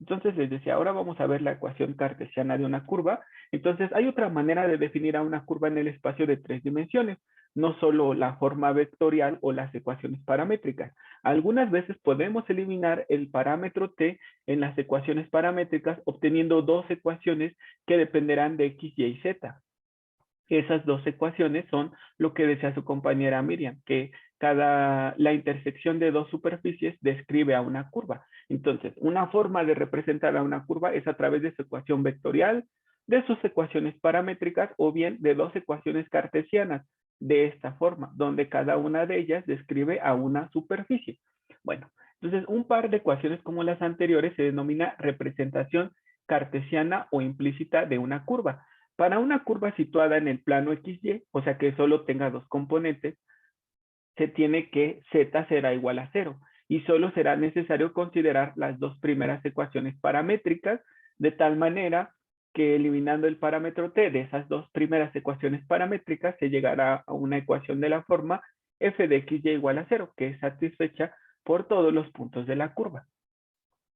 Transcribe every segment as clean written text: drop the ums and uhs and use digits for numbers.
Entonces les decía, ahora vamos a ver la ecuación cartesiana de una curva. Entonces hay otra manera de definir a una curva en el espacio de 3 dimensiones, no solo la forma vectorial o las ecuaciones paramétricas. Algunas veces podemos eliminar el parámetro t en las ecuaciones paramétricas obteniendo dos ecuaciones que dependerán de x, y z. Esas dos ecuaciones son lo que decía su compañera Miriam, que la intersección de dos superficies describe a una curva. Entonces, una forma de representar a una curva es a través de su ecuación vectorial, de sus ecuaciones paramétricas o bien de dos ecuaciones cartesianas de esta forma, donde cada una de ellas describe a una superficie. Bueno, entonces un par de ecuaciones como las anteriores se denomina representación cartesiana o implícita de una curva. Para una curva situada en el plano XY, o sea que solo tenga dos componentes, se tiene que z será igual a 0 y solo será necesario considerar las dos primeras ecuaciones paramétricas de tal manera que eliminando el parámetro t de esas dos primeras ecuaciones paramétricas se llegará a una ecuación de la forma f de xy igual a 0, que es satisfecha por todos los puntos de la curva.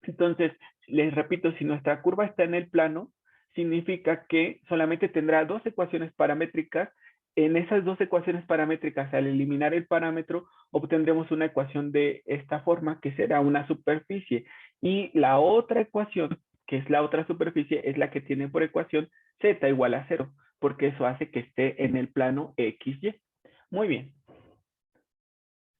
Entonces, les repito, si nuestra curva está en el plano, significa que solamente tendrá dos ecuaciones paramétricas. En esas dos ecuaciones paramétricas, al eliminar el parámetro, obtendremos una ecuación de esta forma, que será una superficie. Y la otra ecuación, que es la otra superficie, es la que tiene por ecuación z igual a 0, porque eso hace que esté en el plano XY. Muy bien.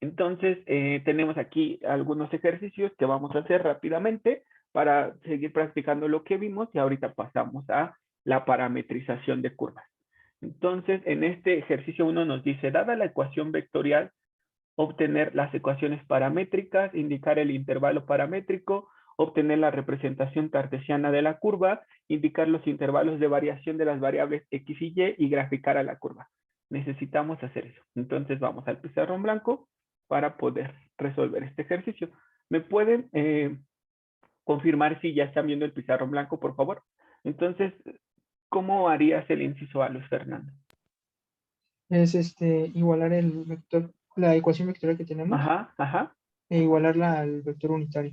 Entonces, tenemos aquí algunos ejercicios que vamos a hacer rápidamente para seguir practicando lo que vimos y ahorita pasamos a la parametrización de curvas. Entonces, en este ejercicio 1 nos dice, dada la ecuación vectorial, obtener las ecuaciones paramétricas, indicar el intervalo paramétrico, obtener la representación cartesiana de la curva, indicar los intervalos de variación de las variables x y y graficar a la curva. Necesitamos hacer eso. Entonces vamos al pizarrón blanco para poder resolver este ejercicio. ¿Me pueden confirmar si ya están viendo el pizarrón blanco, por favor? Entonces, ¿cómo harías el inciso A, Luis Fernando? Es igualar el vector, la ecuación vectorial que tenemos, Ajá, ajá. e igualarla al vector unitario.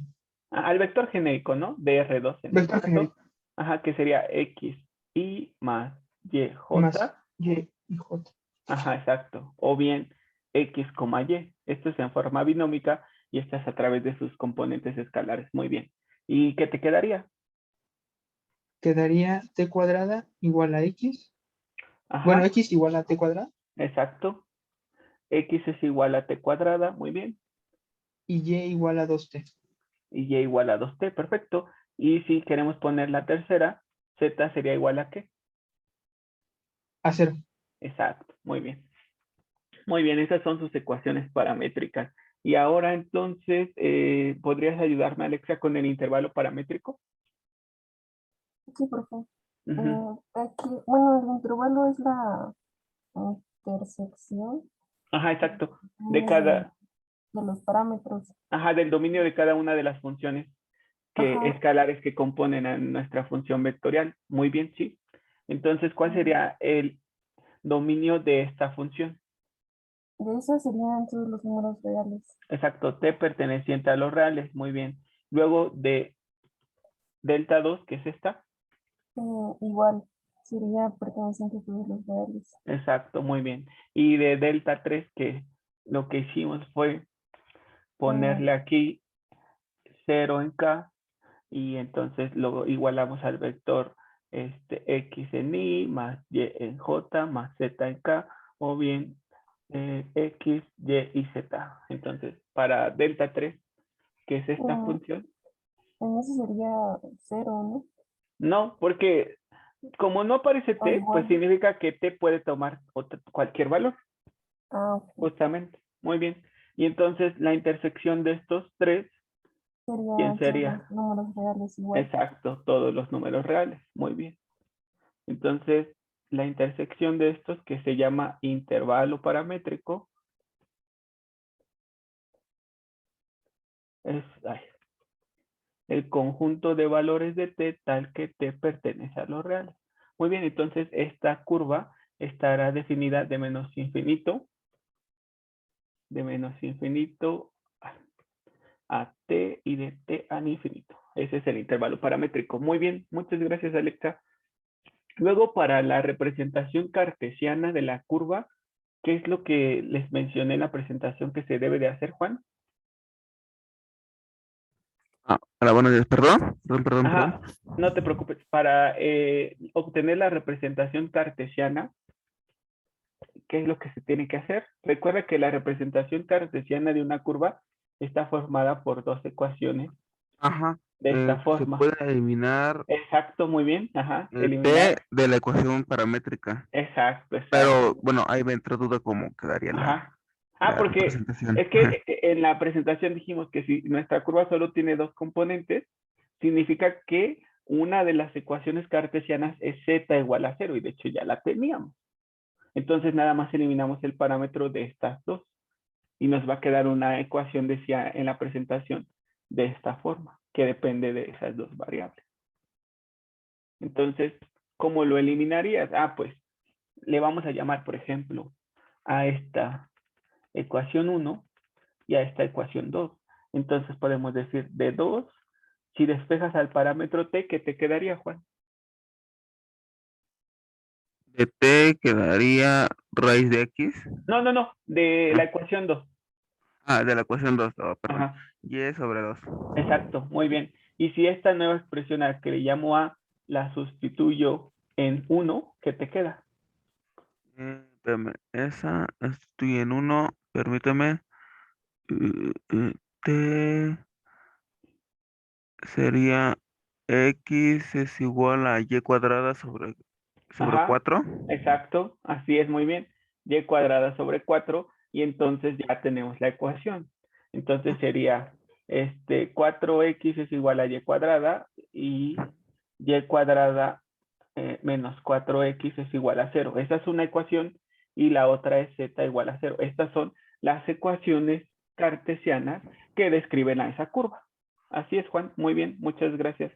Al vector genérico, ¿no? De R2 en este Vector caso. genérico Ajá, que sería X, Y más Y, más J. y y j. Ajá, exacto. O bien X, Y. Esto es en forma binómica y esta es a través de sus componentes escalares. Muy bien. ¿Y qué te quedaría? Quedaría t cuadrada igual a x. Bueno, Ajá, x igual a t cuadrada exacto. X es igual a T cuadrada. Muy bien. y y igual a 2t. Y Y igual a 2T. Perfecto. Y si queremos poner la tercera, Z sería igual a ¿qué? A 0. Exacto. Muy bien. Muy bien, esas son sus ecuaciones paramétricas. Y ahora entonces, ¿podrías ayudarme, Alexia, con el intervalo paramétrico? Sí, profe. Ujú. Aquí, bueno, el intervalo es la intersección Ajá, exacto. De de, cada, de los parámetros. ajá, del dominio de cada una de las funciones Ajá. escalares que componen a nuestra función vectorial. Muy bien, sí. Entonces, ¿cuál mm, sería el dominio de esta función? De esas serían todos los números reales. Exacto, t perteneciente a los reales. Muy bien. Luego de delta 2, que es esta. Igual, sería perteneciente a todos los reales. Exacto, muy bien. Y de delta 3, que lo que hicimos fue Eh, ponerle aquí 0 en K y entonces lo igualamos al vector X en Y más Y en J más Z en K o bien X, Y y Z. Entonces, para delta 3, ¿qué es esta eh, función? en ese sería cero, ¿no? No, porque como no aparece O T, pues igual. significa que T puede tomar cualquier valor, Ah, ok. justamente. Muy bien. Y entonces la intersección de estos tres, ¿quién Serían todos sería? los números reales igual. Exacto, todos los números reales. Muy bien. Entonces, la intersección de estos, que se llama intervalo paramétrico, es el conjunto de valores de t tal que t pertenece a los reales. Muy bien, entonces esta curva estará definida de menos infinito a t y de t al infinito. Ese es el intervalo paramétrico. Muy bien, muchas gracias, Alexa. Luego, para la representación cartesiana de la curva, ¿qué es lo que les mencioné en la presentación que se debe de hacer, Juan? Hola, buenos días. Perdón. Ajá, no te preocupes. Para obtener la representación cartesiana, ¿qué es lo que se tiene que hacer? Recuerda que la representación cartesiana de una curva está formada por dos ecuaciones Ajá. de esta Se forma. puede eliminar Exacto, muy bien. Ajá, el eliminar. t de la ecuación paramétrica. Exacto, Pero exacto. bueno, ahí me entró duda cómo quedaría Ajá. la Porque representación. es que en la presentación dijimos que si nuestra curva solo tiene dos componentes, significa que una de las ecuaciones cartesianas es z igual a 0, y de hecho ya la teníamos. Entonces nada más eliminamos el parámetro de estas dos y nos va a quedar una ecuación, decía en la presentación, de esta forma, que depende de esas dos variables. Entonces, ¿cómo lo eliminarías? Pues le vamos a llamar, por ejemplo, a esta ecuación 1 y a esta ecuación 2. Entonces podemos decir de 2, si despejas al parámetro t, ¿qué te quedaría, Juan? De t quedaría raíz de x. No, de la ecuación 2. De la ecuación 2, perdón. Ajá, Y sobre 2. exacto, muy bien. Y si esta nueva expresión a la que le llamo a la sustituyo en 1, ¿qué te queda? Espérame, esa estoy en 1, permítame. T sería x es igual a y cuadrada sobre Ajá, 4. exacto, así es, muy bien. Y cuadrada sobre 4, y entonces ya tenemos la ecuación. Entonces sería 4x es igual a y cuadrada, y y cuadrada menos 4x es igual a 0. Esa es una ecuación y la otra es z igual a 0. Estas son las ecuaciones cartesianas que describen a esa curva. Así es, Juan. Muy bien, muchas gracias.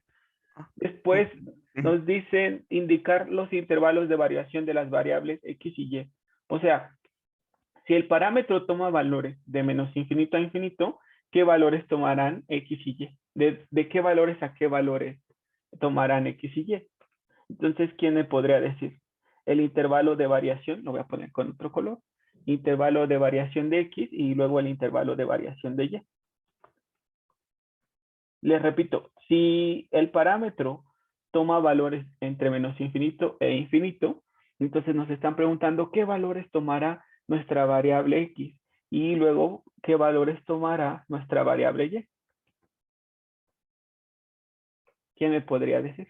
Después nos dicen indicar los intervalos de variación de las variables x y y. O sea, si el parámetro toma valores de menos infinito a infinito, ¿qué valores tomarán x y y? ¿De qué valores a qué valores tomarán x y y? Entonces, ¿quién me podría decir? El intervalo de variación, lo voy a poner con otro color, intervalo de variación de x y luego el intervalo de variación de y. Les repito, si el parámetro toma valores entre menos infinito e infinito, entonces nos están preguntando qué valores tomará nuestra variable x y luego qué valores tomará nuestra variable y. ¿Quién me podría decir?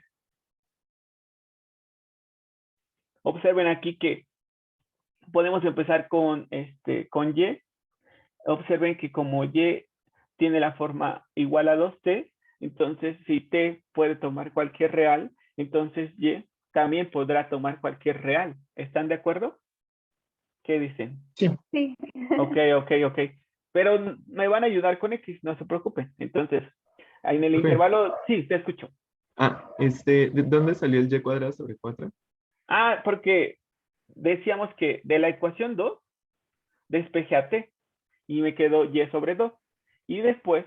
Observen aquí que podemos empezar con y. Observen que como y tiene la forma igual a 2t, entonces si t puede tomar cualquier real, entonces y también podrá tomar cualquier real. ¿Están de acuerdo? ¿Qué dicen? Sí. Sí. Ok. Pero me van a ayudar con x, no se preocupen. Entonces, en el Profe. intervalo, sí, te escucho. ¿De dónde salió el y cuadrado sobre 4? Porque decíamos que de la ecuación 2 despejé a t y me quedó y sobre 2. Y después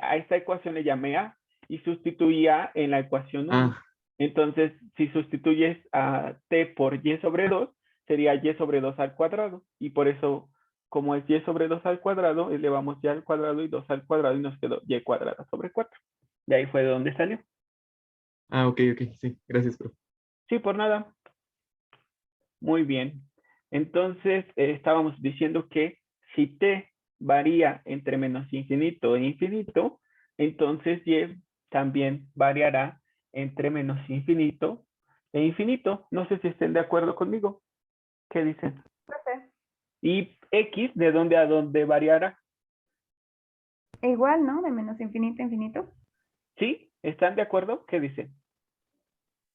a esta ecuación le llamé a y sustituía en la ecuación 1. Entonces, si sustituyes a t por y sobre 2, sería y sobre 2 al cuadrado. Y por eso, como es y sobre 2 al cuadrado, elevamos y al cuadrado y 2 al cuadrado y nos quedó y cuadrada sobre 4. De ahí fue de donde salió. Ok, sí, gracias, profe. Sí, por nada. Muy bien. Entonces, estábamos diciendo que si t varía entre menos infinito e infinito, entonces y también variará entre menos infinito e infinito. No sé si estén de acuerdo conmigo. ¿Qué dicen? Profe. ¿Y x de dónde a dónde variará? Igual, ¿no? De menos infinito a infinito. ¿Sí? ¿Están de acuerdo? ¿Qué dicen?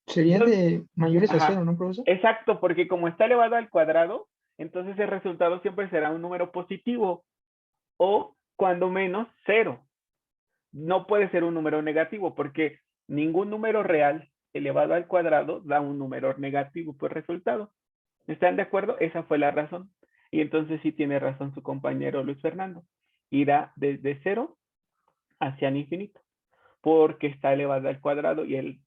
Sería de mayores a Ajá. 0, ¿no, profesor? Exacto, porque como está elevado al cuadrado, entonces el resultado siempre será un número positivo o cuando menos 0. No puede ser un número negativo porque ningún número real elevado al cuadrado da un número negativo por resultado. ¿Están de acuerdo? Esa fue la razón. Y entonces sí tiene razón su compañero Luis Fernando. Irá desde 0 hacia el infinito. porque está elevada al cuadrado y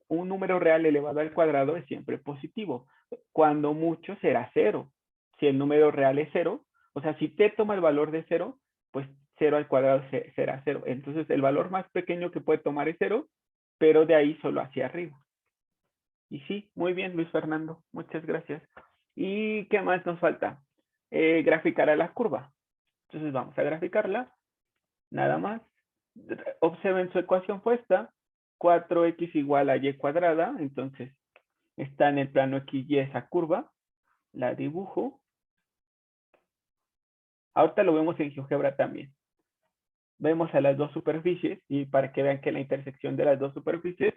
un número real elevado al cuadrado es siempre positivo. Cuando mucho será 0. Si el número real es 0, o sea, si t toma el valor de 0, pues 0 al cuadrado será 0. Entonces, el valor más pequeño que puede tomar es 0, pero de ahí solo hacia arriba. Y sí, muy bien, Luis Fernando. Muchas gracias. ¿Y qué más nos falta? Graficar a la curva. Entonces, vamos a graficarla. Nada más. Observen su ecuación puesta. 4x igual a y cuadrada. Entonces, está en el plano XY esa curva. La dibujo. Ahorita lo vemos en GeoGebra también. Vemos a las dos superficies y para que vean que la intersección de las dos superficies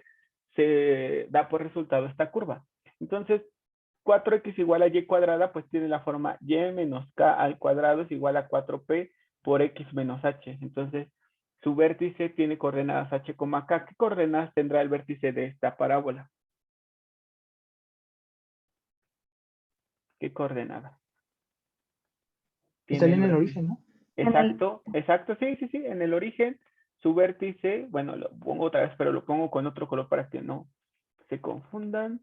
se da por resultado esta curva. Entonces, 4x igual a y cuadrada, pues tiene la forma y menos k al cuadrado es igual a 4p por x menos h. Entonces, su vértice tiene coordenadas h, k. ¿Qué coordenadas tendrá el vértice de esta parábola? ¿Qué coordenadas? Está en el origen, ¿no? Exacto, exacto, sí, en el origen, su vértice, bueno, lo pongo otra vez, pero lo pongo con otro color para que no se confundan.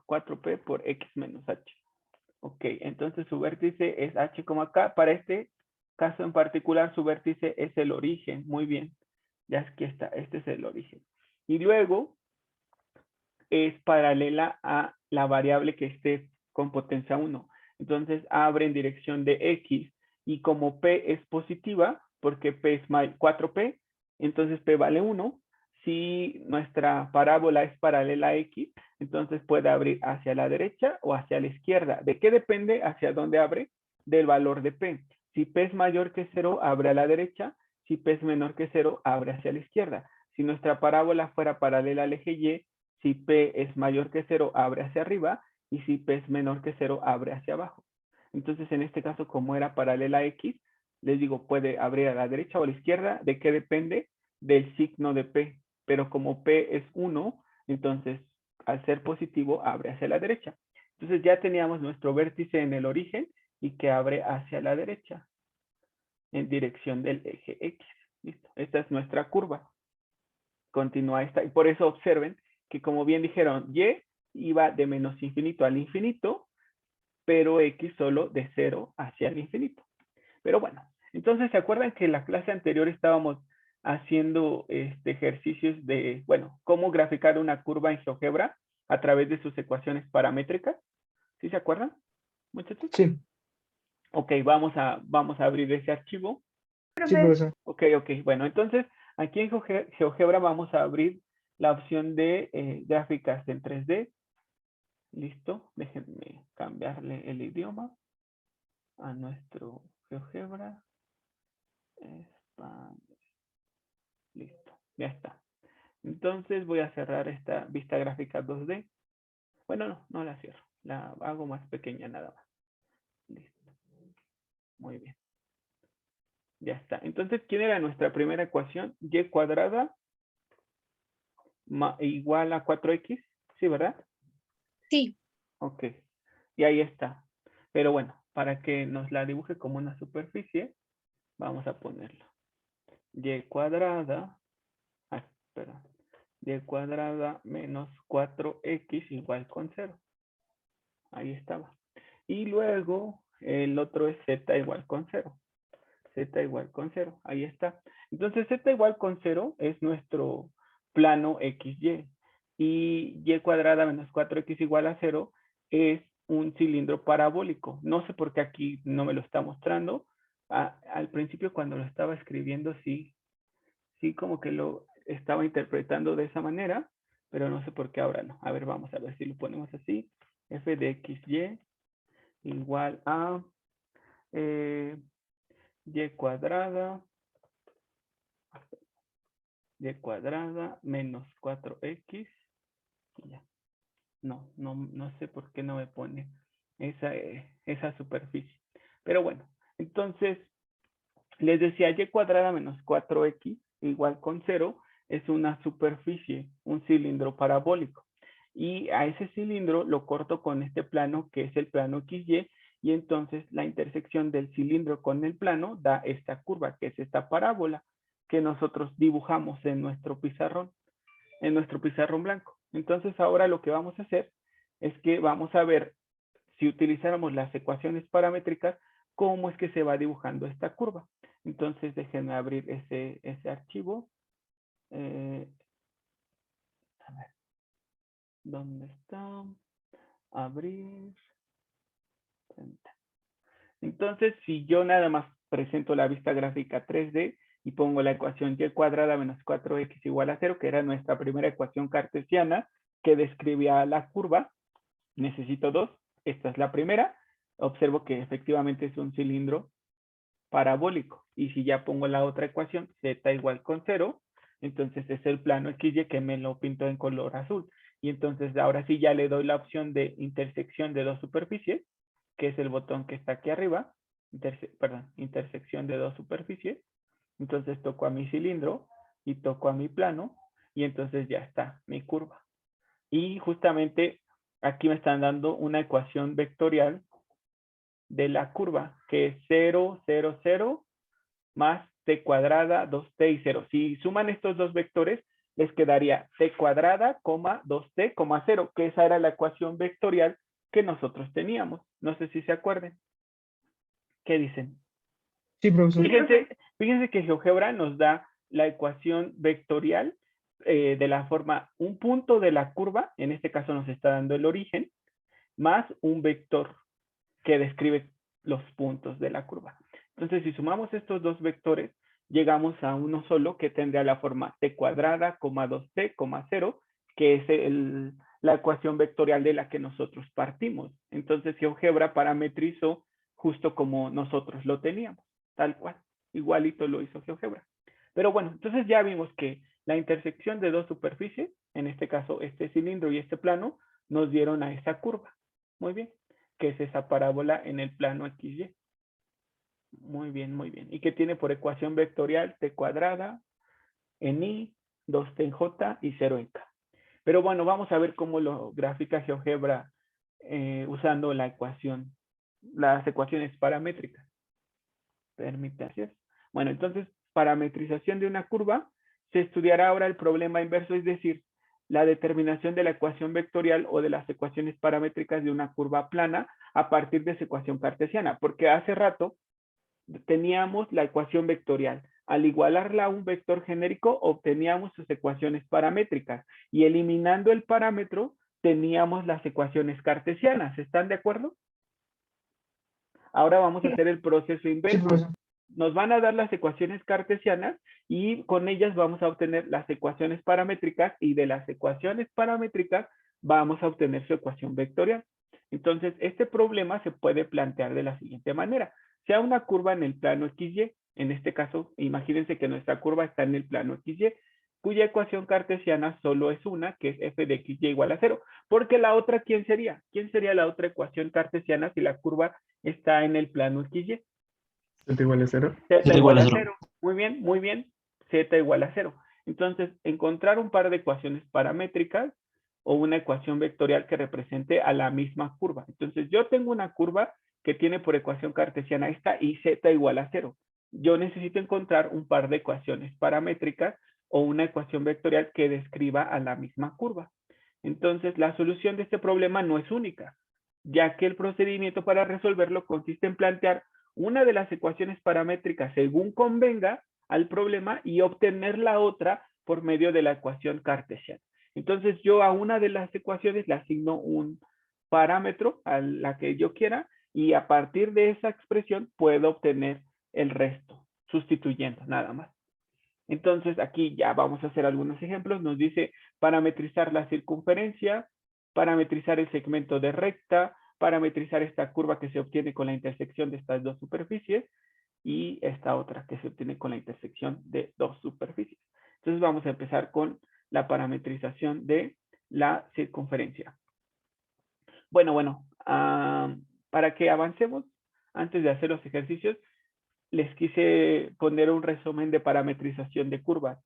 4p por x menos h. Ok, entonces su vértice es h, k. Para este caso en particular, su vértice es el origen. Muy bien, ya aquí está, este es el origen. Y luego es paralela a la variable que esté con potencia 1. Entonces abre en dirección de x y como p es positiva, porque p es 4p, entonces p vale 1. Si nuestra parábola es paralela a x, entonces puede abrir hacia la derecha o hacia la izquierda. ¿De qué depende hacia dónde abre? Del valor de p. Si p es mayor que 0, abre a la derecha. Si p es menor que 0, abre hacia la izquierda. Si nuestra parábola fuera paralela al eje y, si p es mayor que 0, abre hacia arriba, y si p es menor que 0, abre hacia abajo. Entonces, en este caso, como era paralela a x, les digo, puede abrir a la derecha o a la izquierda. ¿De qué depende? Del signo de p. Pero como p es 1, entonces, al ser positivo, abre hacia la derecha. Entonces, ya teníamos nuestro vértice en el origen y que abre hacia la derecha, en dirección del eje x. ¿Listo? Esta es nuestra curva. Continúa esta. Y por eso observen que, como bien dijeron, y iba de menos infinito al infinito, pero x solo de 0 hacia el infinito. Pero bueno, entonces, ¿se acuerdan que en la clase anterior estábamos haciendo ejercicios de, bueno, cómo graficar una curva en GeoGebra a través de sus ecuaciones paramétricas? ¿Sí se acuerdan, muchachos? Sí. Ok, vamos a abrir ese archivo. Sí, profesor. Ok, bueno, entonces aquí en GeoGebra vamos a abrir la opción de gráficas en 3D. Listo, déjenme cambiarle el idioma a nuestro GeoGebra. Listo, ya está. Entonces voy a cerrar esta vista gráfica 2D. Bueno, no la cierro, la hago más pequeña nada más. Listo, muy bien. Ya está. Entonces, ¿quién era nuestra primera ecuación? Y cuadrada igual a 4x, ¿sí, verdad? Sí. Ok, y ahí está. Pero bueno, para que nos la dibuje como una superficie, vamos a ponerlo. Y cuadrada, perdón, y cuadrada menos 4x igual con 0. Ahí estaba. Y luego el otro es z igual con 0. Z igual con 0, ahí está. Entonces z igual con 0 es nuestro plano XY. Y y cuadrada menos 4x igual a 0 es un cilindro parabólico. No sé por qué aquí no me lo está mostrando. Al principio cuando lo estaba escribiendo sí como que lo estaba interpretando de esa manera, pero no sé por qué ahora no. A ver, vamos a ver si lo ponemos así. F de XY igual a y cuadrada menos 4x. Ya. No sé por qué no me pone esa superficie. Pero bueno, entonces les decía y cuadrada menos 4x igual con 0 es una superficie, un cilindro parabólico. Y a ese cilindro lo corto con este plano que es el plano XY, y entonces la intersección del cilindro con el plano da esta curva que es esta parábola. que nosotros dibujamos en nuestro pizarrón blanco. Entonces ahora lo que vamos a hacer es que vamos a ver, si utilizáramos las ecuaciones paramétricas, cómo es que se va dibujando esta curva. Entonces déjenme abrir ese archivo. A ver, ¿dónde está? Abrir. Entonces, si yo nada más presento la vista gráfica 3D y pongo la ecuación y cuadrada menos 4x igual a 0, que era nuestra primera ecuación cartesiana que describía la curva, necesito dos. Esta es la primera. Observo que efectivamente es un cilindro parabólico. Y si ya pongo la otra ecuación, z igual con 0, entonces es el plano XY que me lo pinto en color azul. Y entonces ahora sí ya le doy la opción de intersección de dos superficies, que es el botón que está aquí arriba. Intersección de dos superficies. Entonces toco a mi cilindro y toco a mi plano y entonces ya está mi curva. Y justamente aquí me están dando una ecuación vectorial de la curva, que es 0, 0, 0, más t cuadrada, 2t y 0. Si suman estos dos vectores, les quedaría t cuadrada, 2t, 0, que esa era la ecuación vectorial que nosotros teníamos. No sé si se acuerden. ¿Qué dicen? Sí, profesor. Fíjense que GeoGebra nos da la ecuación vectorial de la forma, un punto de la curva, en este caso nos está dando el origen, más un vector que describe los puntos de la curva. Entonces, si sumamos estos dos vectores, llegamos a uno solo que tendría la forma t cuadrada, 2t, 0, que es la ecuación vectorial de la que nosotros partimos. Entonces, GeoGebra parametrizó justo como nosotros lo teníamos, tal cual. Igualito lo hizo GeoGebra. Pero bueno, entonces ya vimos que la intersección de dos superficies, en este caso este cilindro y este plano, nos dieron a esa curva. Muy bien, que es esa parábola en el plano XY. Muy bien, muy bien. Y que tiene por ecuación vectorial t cuadrada en i, 2t en j y 0 en k. Pero bueno, vamos a ver cómo lo grafica GeoGebra usando la ecuación, las ecuaciones paramétricas. Permítanme. Bueno, entonces, parametrización de una curva, se estudiará ahora el problema inverso, es decir, la determinación de la ecuación vectorial o de las ecuaciones paramétricas de una curva plana a partir de esa ecuación cartesiana, porque hace rato teníamos la ecuación vectorial. Al igualarla a un vector genérico, obteníamos sus ecuaciones paramétricas y eliminando el parámetro, teníamos las ecuaciones cartesianas. ¿Están de acuerdo? Ahora vamos a hacer el proceso inverso. Sí, nos van a dar las ecuaciones cartesianas y con ellas vamos a obtener las ecuaciones paramétricas y de las ecuaciones paramétricas vamos a obtener su ecuación vectorial. Entonces, este problema se puede plantear de la siguiente manera. Sea una curva en el plano XY, en este caso, imagínense que nuestra curva está en el plano XY, cuya ecuación cartesiana solo es una, que es f de XY igual a 0. Porque la otra, ¿quién sería? ¿Quién sería la otra ecuación cartesiana si la curva está en el plano XY? Z igual a 0. Z igual a 0. Muy bien, muy bien. Z igual a 0. Entonces, encontrar un par de ecuaciones paramétricas o una ecuación vectorial que represente a la misma curva. Entonces, yo tengo una curva que tiene por ecuación cartesiana esta y Z igual a 0. Yo necesito encontrar un par de ecuaciones paramétricas o una ecuación vectorial que describa a la misma curva. Entonces, la solución de este problema no es única, ya que el procedimiento para resolverlo consiste en plantear una de las ecuaciones paramétricas según convenga al problema y obtener la otra por medio de la ecuación cartesiana. Entonces yo a una de las ecuaciones le asigno un parámetro a la que yo quiera y a partir de esa expresión puedo obtener el resto, sustituyendo nada más. Entonces aquí ya vamos a hacer algunos ejemplos. Nos dice parametrizar la circunferencia, parametrizar el segmento de recta, parametrizar esta curva que se obtiene con la intersección de estas dos superficies y esta otra que se obtiene con la intersección de dos superficies. Entonces vamos a empezar con la parametrización de la circunferencia. Bueno, para que avancemos, antes de hacer los ejercicios, les quise poner un resumen de parametrización de curvas.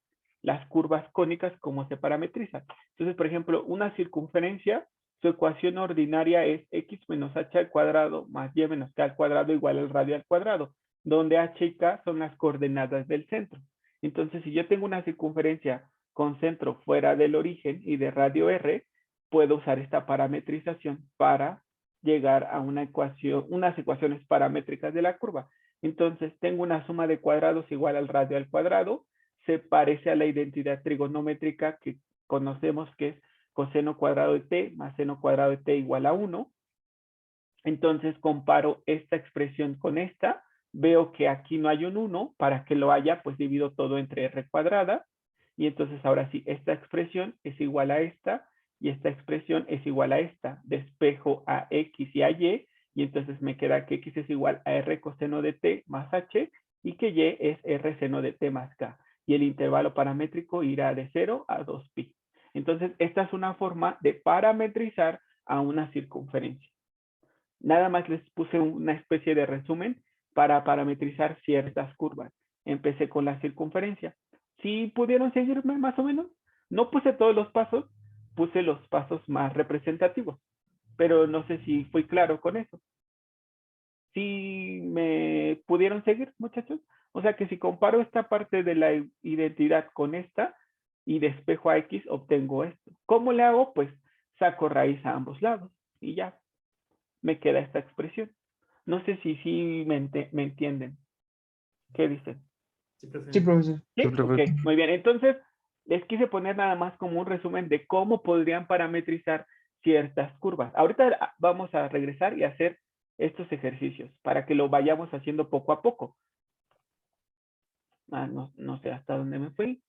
Las curvas cónicas, ¿cómo se parametrizan? Entonces, por ejemplo, una circunferencia, su ecuación ordinaria es x menos h al cuadrado más y menos k al cuadrado igual al radio al cuadrado, donde h y k son las coordenadas del centro. Entonces, si yo tengo una circunferencia con centro fuera del origen y de radio r, puedo usar esta parametrización para llegar a una ecuación, unas ecuaciones paramétricas de la curva. Entonces, tengo una suma de cuadrados igual al radio al cuadrado, se parece a la identidad trigonométrica que conocemos, que es coseno cuadrado de t más seno cuadrado de t igual a 1. Entonces comparo esta expresión con esta, veo que aquí no hay un 1, para que lo haya, pues divido todo entre r cuadrada, y entonces ahora sí, esta expresión es igual a esta, y esta expresión es igual a esta. Despejo a x y a y, y entonces me queda que x es igual a r coseno de t más h, y que y es r seno de t más k. Y el intervalo paramétrico irá de 0 a 2pi. Entonces, esta es una forma de parametrizar a una circunferencia. Nada más les puse una especie de resumen para parametrizar ciertas curvas. Empecé con la circunferencia. ¿Sí pudieron seguirme más o menos? No puse todos los pasos, puse los pasos más representativos, pero no sé si fui claro con eso. ¿Sí me pudieron seguir, muchachos? O sea que si comparo esta parte de la identidad con esta y despejo a x, obtengo esto. ¿Cómo le hago? Pues saco raíz a ambos lados y ya me queda esta expresión. No sé si sí me entienden. ¿Qué dicen? Sí, profesor. ¿Sí? Sí, profe. Ok, muy bien. Entonces, les quise poner nada más como un resumen de cómo podrían parametrizar ciertas curvas. Ahorita vamos a regresar y hacer estos ejercicios para que lo vayamos haciendo poco a poco. No sé hasta dónde me fui.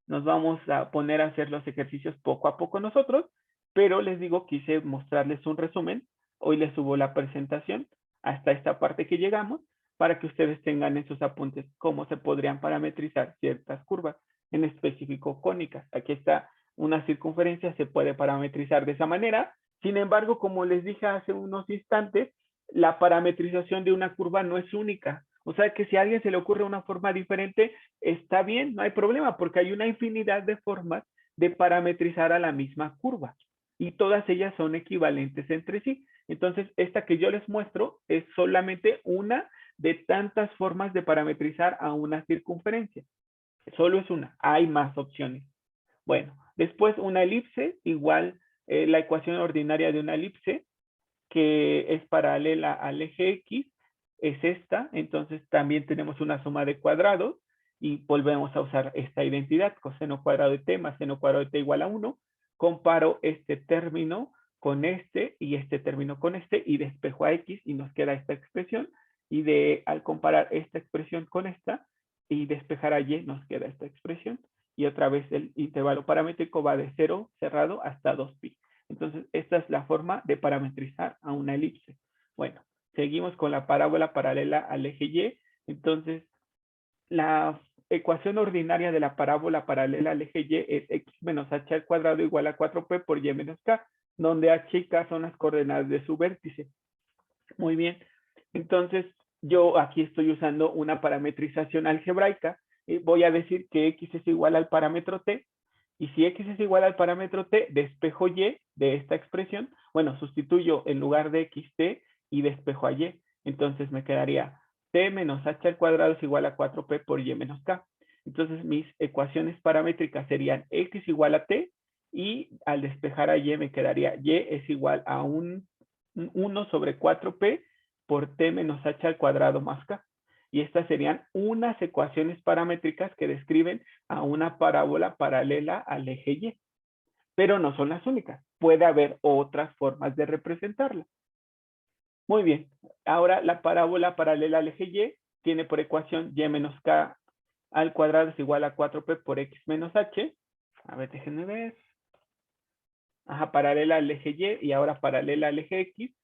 Nos vamos a poner a hacer los ejercicios poco a poco nosotros, pero les digo, quise mostrarles un resumen. Hoy les subo la presentación hasta esta parte que llegamos para que ustedes tengan en sus apuntes cómo se podrían parametrizar ciertas curvas, en específico cónicas. Aquí está una circunferencia, se puede parametrizar de esa manera. Sin embargo, como les dije hace unos instantes, la parametrización de una curva no es única. O sea que si a alguien se le ocurre una forma diferente, está bien, no hay problema, porque hay una infinidad de formas de parametrizar a la misma curva y todas ellas son equivalentes entre sí. Entonces, esta que yo les muestro es solamente una de tantas formas de parametrizar a una circunferencia. Solo es una, hay más opciones. Bueno, después una elipse, igual la ecuación ordinaria de una elipse, que es paralela al eje X, es esta. Entonces también tenemos una suma de cuadrados y volvemos a usar esta identidad, coseno cuadrado de t más seno cuadrado de t igual a 1. Comparo este término con este y este término con este y despejo a x y nos queda esta expresión. Y al comparar esta expresión con esta y despejar a y, nos queda esta expresión. Y otra vez el intervalo paramétrico va de 0 cerrado hasta 2pi. Entonces, esta es la forma de parametrizar a una elipse. Bueno, seguimos con la parábola paralela al eje Y. Entonces, la ecuación ordinaria de la parábola paralela al eje Y es x menos h al cuadrado igual a 4p por y menos k, donde h y k son las coordenadas de su vértice. Muy bien. Entonces, yo aquí estoy usando una parametrización algebraica. Voy a decir que x es igual al parámetro t. Y si x es igual al parámetro t, despejo y de esta expresión. Bueno, sustituyo en lugar de x t y despejo a y. Entonces me quedaría t menos h al cuadrado es igual a 4p por y menos k. Entonces mis ecuaciones paramétricas serían x igual a t y al despejar a y me quedaría y es igual a 1 sobre 4p por t menos h al cuadrado más k. Y estas serían unas ecuaciones paramétricas que describen a una parábola paralela al eje Y. Pero no son las únicas. Puede haber otras formas de representarla. Muy bien. Ahora la parábola paralela al eje Y tiene por ecuación y menos k al cuadrado es igual a 4p por x menos h. A ver, déjenme ver. Ajá, paralela al eje Y ahora paralela al eje X.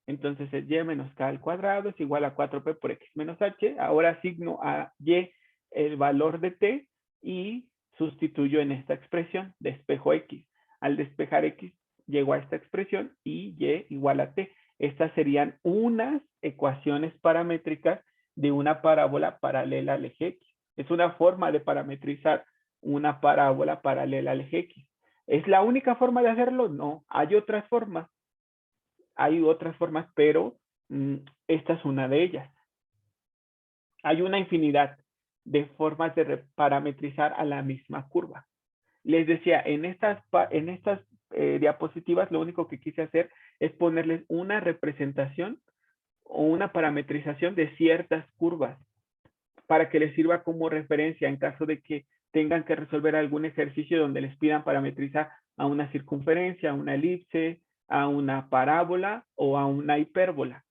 Entonces el y menos k al cuadrado es igual a 4p por x menos h. Ahora asigno a y el valor de t y sustituyo en esta expresión, despejo x. Al despejar x, llego a esta expresión y y igual a t. Estas serían unas ecuaciones paramétricas de una parábola paralela al eje x. Es una forma de parametrizar una parábola paralela al eje x. ¿Es la única forma de hacerlo? No, hay otras formas. Hay otras formas, pero esta es una de ellas. Hay una infinidad. de formas de parametrizar a la misma curva. Les decía, en estas diapositivas lo único que quise hacer es ponerles una representación o una parametrización de ciertas curvas para que les sirva como referencia en caso de que tengan que resolver algún ejercicio donde les pidan parametrizar a una circunferencia, a una elipse, a una parábola o a una hipérbola.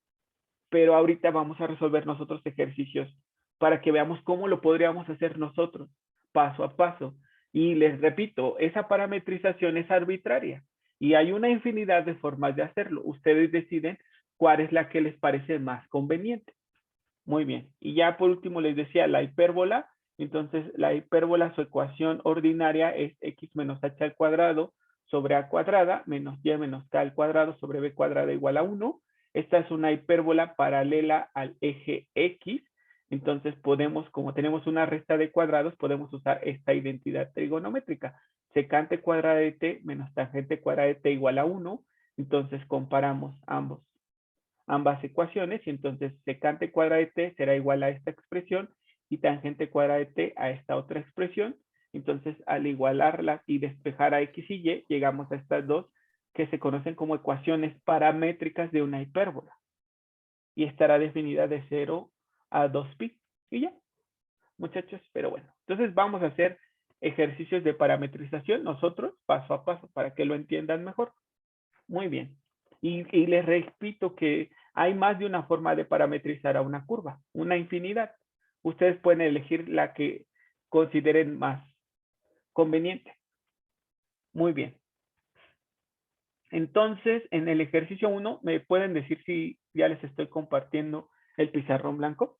Pero ahorita vamos a resolver nosotros ejercicios para que veamos cómo lo podríamos hacer nosotros, paso a paso. Y les repito, esa parametrización es arbitraria y hay una infinidad de formas de hacerlo. Ustedes deciden cuál es la que les parece más conveniente. Muy bien. Y ya por último les decía la hipérbola. Entonces la hipérbola, su ecuación ordinaria es x menos h al cuadrado sobre a cuadrada menos y menos k al cuadrado sobre b cuadrada igual a 1. Esta es una hipérbola paralela al eje x. Entonces podemos, como tenemos una resta de cuadrados, podemos usar esta identidad trigonométrica. Secante cuadrada de t menos tangente cuadrada de t igual a 1. Entonces comparamos ambas ecuaciones y entonces secante cuadrada de t será igual a esta expresión y tangente cuadrada de t a esta otra expresión. Entonces al igualarlas y despejar a x y y, llegamos a estas dos que se conocen como ecuaciones paramétricas de una hipérbola. Y estará definida de 0 a 2pi. Y ya, muchachos, pero bueno. Entonces vamos a hacer ejercicios de parametrización nosotros, paso a paso, para que lo entiendan mejor. Muy bien. Y les repito que hay más de una forma de parametrizar a una curva, una infinidad. Ustedes pueden elegir la que consideren más conveniente. Muy bien. Entonces, en el ejercicio 1, ¿me pueden decir si ya les estoy compartiendo el pizarrón blanco?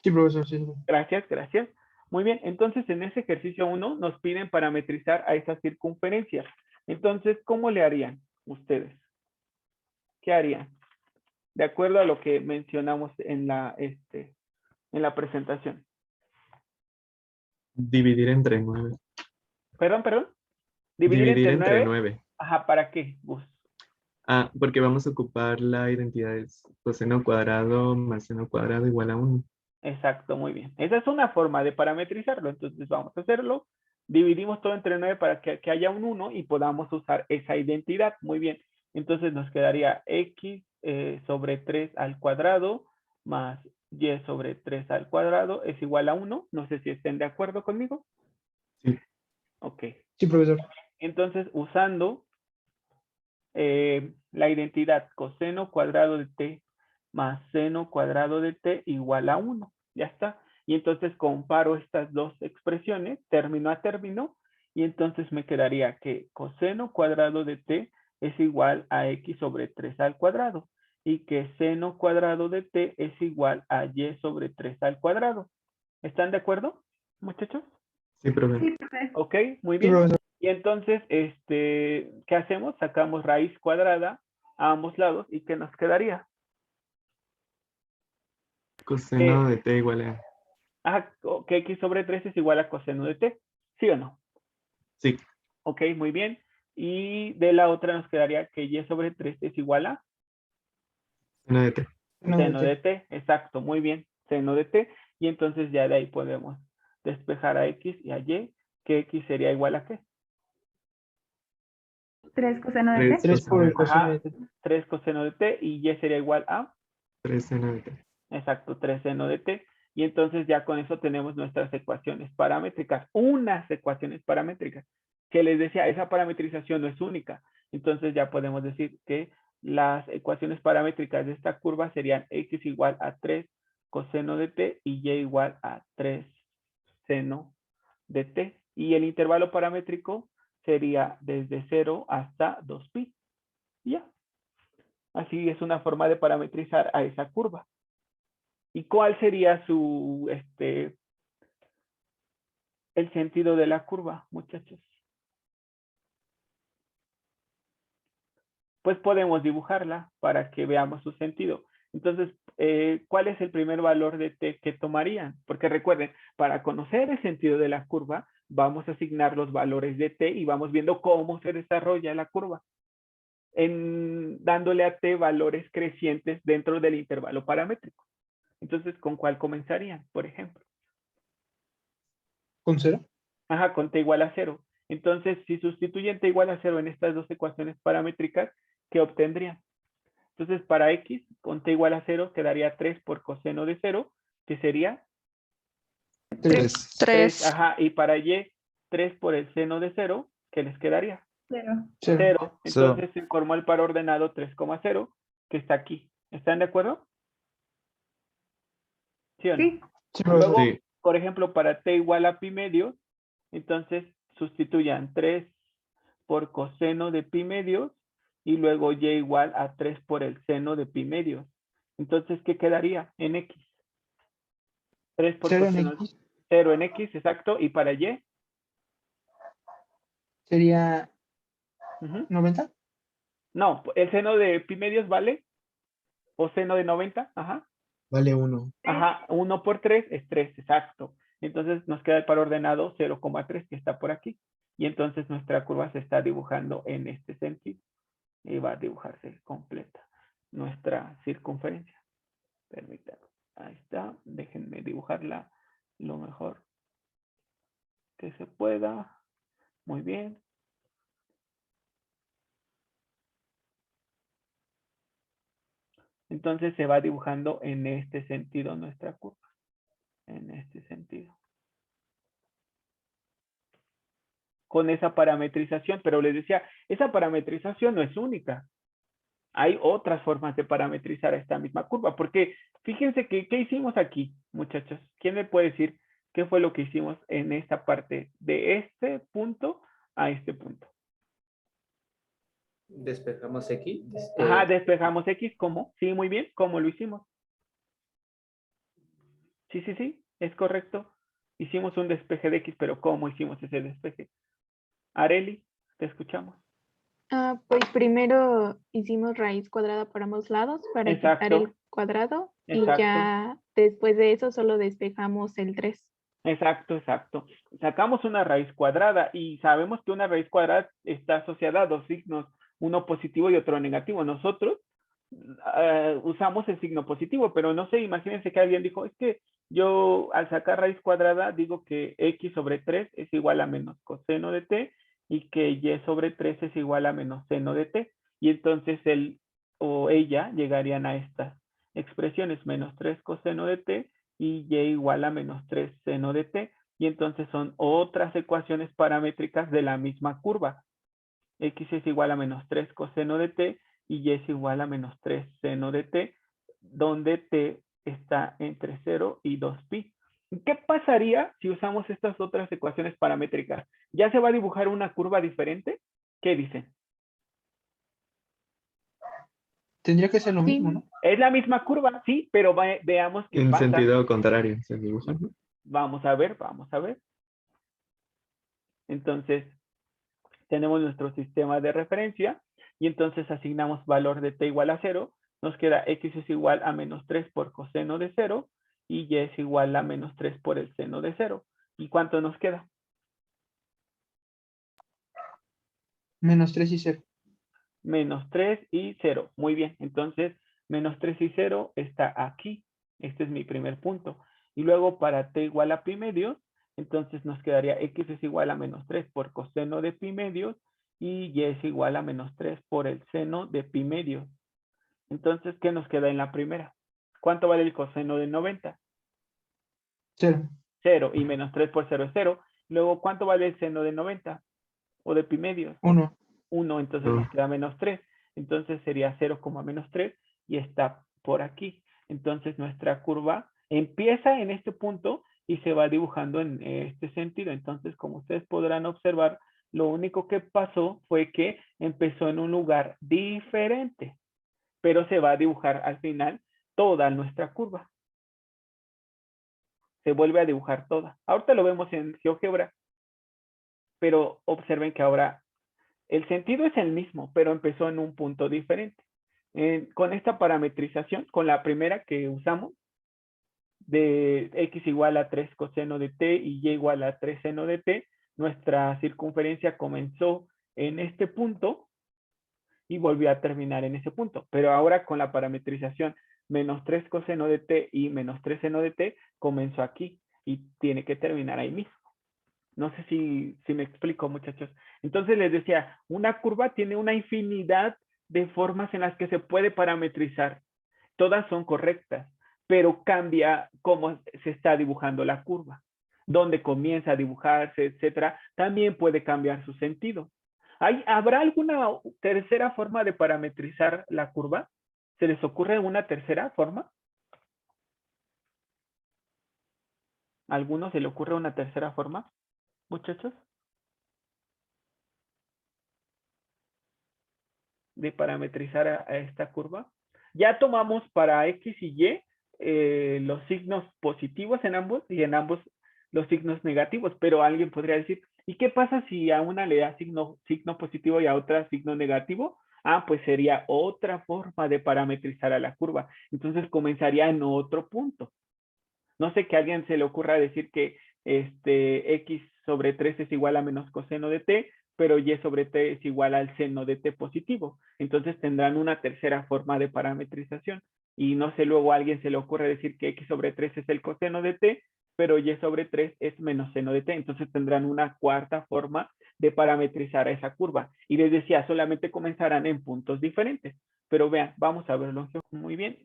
Sí, profesor, sí. Gracias, gracias. Muy bien, entonces en ese ejercicio 1 nos piden parametrizar a esas circunferencias. Entonces, ¿cómo le harían ustedes? ¿Qué harían? De acuerdo a lo que mencionamos en la presentación. Dividir entre 9. Perdón. Dividir entre entre 9. 9. Ajá, ¿para qué, Gus? Ah, porque vamos a ocupar la identidad de coseno cuadrado más seno cuadrado igual a 1. Exacto, muy bien. Esa es una forma de parametrizarlo. Entonces vamos a hacerlo. Dividimos todo entre 9 para que haya un 1 y podamos usar esa identidad. Muy bien. Entonces nos quedaría x sobre 3 al cuadrado más y sobre 3 al cuadrado es igual a 1. No sé si estén de acuerdo conmigo. Sí. Ok. Sí, profesor. Entonces, usando la identidad coseno cuadrado de t más seno cuadrado de t igual a 1. Ya está. Y entonces comparo estas dos expresiones, término a término, y entonces me quedaría que coseno cuadrado de t es igual a x sobre 3 al cuadrado y que seno cuadrado de t es igual a y sobre 3 al cuadrado. ¿Están de acuerdo, muchachos? Sí, profe. Ok, muy Sí, bien. profesor. Y entonces, ¿qué hacemos? Sacamos raíz cuadrada a ambos lados y ¿qué nos quedaría? Coseno de t igual a... Que x sobre 3 es igual a coseno de t. ¿Sí o no? Sí. Ok, muy bien. Y de la otra nos quedaría que y sobre 3 es igual a Seno de t. seno de t. Exacto, muy bien. Seno de t. Y entonces ya de ahí podemos despejar a x y a y, que x sería igual a ¿qué? 3 coseno de t. 3 por el coseno Ajá, de t. 3 coseno de t y y sería igual a 3 seno de t. exacto, 3 seno de t. Y entonces ya con eso tenemos nuestras ecuaciones paramétricas, unas ecuaciones paramétricas. Que les decía, esa parametrización no es única. Entonces ya podemos decir que las ecuaciones paramétricas de esta curva serían x igual a 3 coseno de t y y igual a 3 seno de t. Y el intervalo paramétrico sería desde 0 hasta 2pi. Ya. Así es una forma de parametrizar a esa curva. ¿Y cuál sería el sentido de la curva, muchachos? Pues podemos dibujarla para que veamos su sentido. Entonces, ¿cuál es el primer valor de t que tomarían? Porque recuerden, para conocer el sentido de la curva, vamos a asignar los valores de t y vamos viendo cómo se desarrolla la curva, dándole a t valores crecientes dentro del intervalo paramétrico. Entonces, ¿con cuál comenzarían, por ejemplo? ¿Con 0? Ajá, con t igual a 0. Entonces, si sustituyen t igual a 0 en estas dos ecuaciones paramétricas, ¿qué obtendrían? Entonces, para x, con t igual a 0, quedaría 3 por coseno de 0, que sería 3. 3. Ajá, y para y, 3 por el seno de 0, ¿qué les quedaría? 0. 0. Entonces se formó el par ordenado 3,0, que está aquí. ¿Están de acuerdo? ¿Sí o no? Sí. Sí, Luego, profesor. Sí. por ejemplo, para t igual a pi medios, entonces sustituyan 3 por coseno de pi medios y luego y igual a 3 por el seno de pi medios. Entonces, ¿qué quedaría en x? 3 por 0 en coseno, X 0 en x, exacto. ¿Y para y? sería Ujú. 90. No, el seno de pi medios vale, o seno de 90, ajá. Vale 1. Ajá, 1 por 3 es 3, exacto. Entonces nos queda el par ordenado 0,3 que está por aquí. Y entonces nuestra curva se está dibujando en este sentido. Y va a dibujarse completa nuestra circunferencia. Permítanme. Ahí está. Déjenme dibujarla lo mejor que se pueda. Muy bien. Entonces se va dibujando en este sentido nuestra curva. En este sentido. Con esa parametrización, pero les decía, esa parametrización no es única. Hay otras formas de parametrizar esta misma curva, porque fíjense que, ¿qué hicimos aquí, muchachos? ¿Quién me puede decir qué fue lo que hicimos en esta parte de este punto a este punto? Despejamos X. Ajá, despejamos X, ¿cómo? Sí, muy bien, ¿cómo lo hicimos? Sí, sí, sí, es correcto. Hicimos un despeje de X, pero ¿cómo hicimos ese despeje? Areli, te escuchamos. Pues primero hicimos raíz cuadrada por ambos lados para quitar el Exacto, cuadrado y exacto. ya después de eso solo despejamos el 3. Exacto, exacto. Sacamos una raíz cuadrada y sabemos que una raíz cuadrada está asociada a dos signos, uno positivo y otro negativo. Nosotros usamos el signo positivo, pero no sé, imagínense que alguien dijo, es que yo al sacar raíz cuadrada digo que x sobre 3 es igual a menos coseno de t y que y sobre 3 es igual a menos seno de t. Y entonces él o ella llegarían a estas expresiones, menos 3 coseno de t y y igual a menos 3 seno de t, y entonces son otras ecuaciones paramétricas de la misma curva. X es igual a menos 3 coseno de t y y es igual a menos 3 seno de t, donde t está entre 0 y 2pi. ¿Qué pasaría si usamos estas otras ecuaciones paramétricas? ¿Ya se va a dibujar una curva diferente? ¿Qué dicen? Tendría que ser lo mismo, ¿no? Es la misma curva, sí, pero veamos qué En pasa. sentido contrario se dibuja, ¿no? Vamos a ver, vamos a ver. Entonces, tenemos nuestro sistema de referencia y entonces asignamos valor de t igual a 0. Nos queda x es igual a menos 3 por coseno de 0 y y es igual a menos 3 por el seno de 0. ¿Y cuánto nos queda? Menos 3 y 0. Menos 3 y 0. Muy bien, entonces menos 3 y 0 está aquí. Este es mi primer punto. Y luego para t igual a pi medios, entonces nos quedaría x es igual a menos 3 por coseno de pi medios y y es igual a menos 3 por el seno de pi medios. Entonces, ¿qué nos queda en la primera? ¿Cuánto vale el coseno de 90? 0. 0 y menos 3 por 0 es 0. Luego, ¿cuánto vale el seno de 90? O de pi medios. 1. 1, entonces nos queda menos 3. Entonces sería 0, menos 3 y está por aquí. Entonces nuestra curva empieza en este punto y se va dibujando en este sentido. Entonces, como ustedes podrán observar, lo único que pasó fue que empezó en un lugar diferente, pero se va a dibujar al final toda nuestra curva. Se vuelve a dibujar toda. Ahorita lo vemos en GeoGebra, pero observen que ahora el sentido es el mismo, pero empezó en un punto diferente. Con esta parametrización, con la primera que usamos, de x igual a 3 coseno de t y y igual a 3 seno de t, nuestra circunferencia comenzó en este punto y volvió a terminar en ese punto. Pero ahora con la parametrización menos 3 coseno de t y menos 3 seno de t, comenzó aquí y tiene que terminar ahí mismo. No sé si me explico, muchachos. Entonces les decía, una curva tiene una infinidad de formas en las que se puede parametrizar. Todas son correctas, pero cambia cómo se está dibujando la curva. Dónde comienza a dibujarse, etcétera. También puede cambiar su sentido. ¿Habrá alguna tercera forma de parametrizar la curva? ¿Se les ocurre alguna tercera forma? ¿A alguno se le ocurre una tercera forma, muchachos? De parametrizar a esta curva. Ya tomamos para X y Y los signos positivos en ambos y en ambos los signos negativos, pero alguien podría decir, ¿y qué pasa si a una le da signo positivo y a otra signo negativo? Ah, pues sería otra forma de parametrizar a la curva. Entonces comenzaría en otro punto. No sé que a alguien se le ocurra decir que X sobre 3 es igual a menos coseno de t, pero y sobre t es igual al seno de t positivo. Entonces tendrán una tercera forma de parametrización. Y no sé, luego a alguien se le ocurre decir que x sobre 3 es el coseno de t, pero y sobre 3 es menos seno de t. Entonces tendrán una cuarta forma de parametrizar a esa curva. Y les decía, solamente comenzarán en puntos diferentes. Pero vean, vamos a verlo muy bien.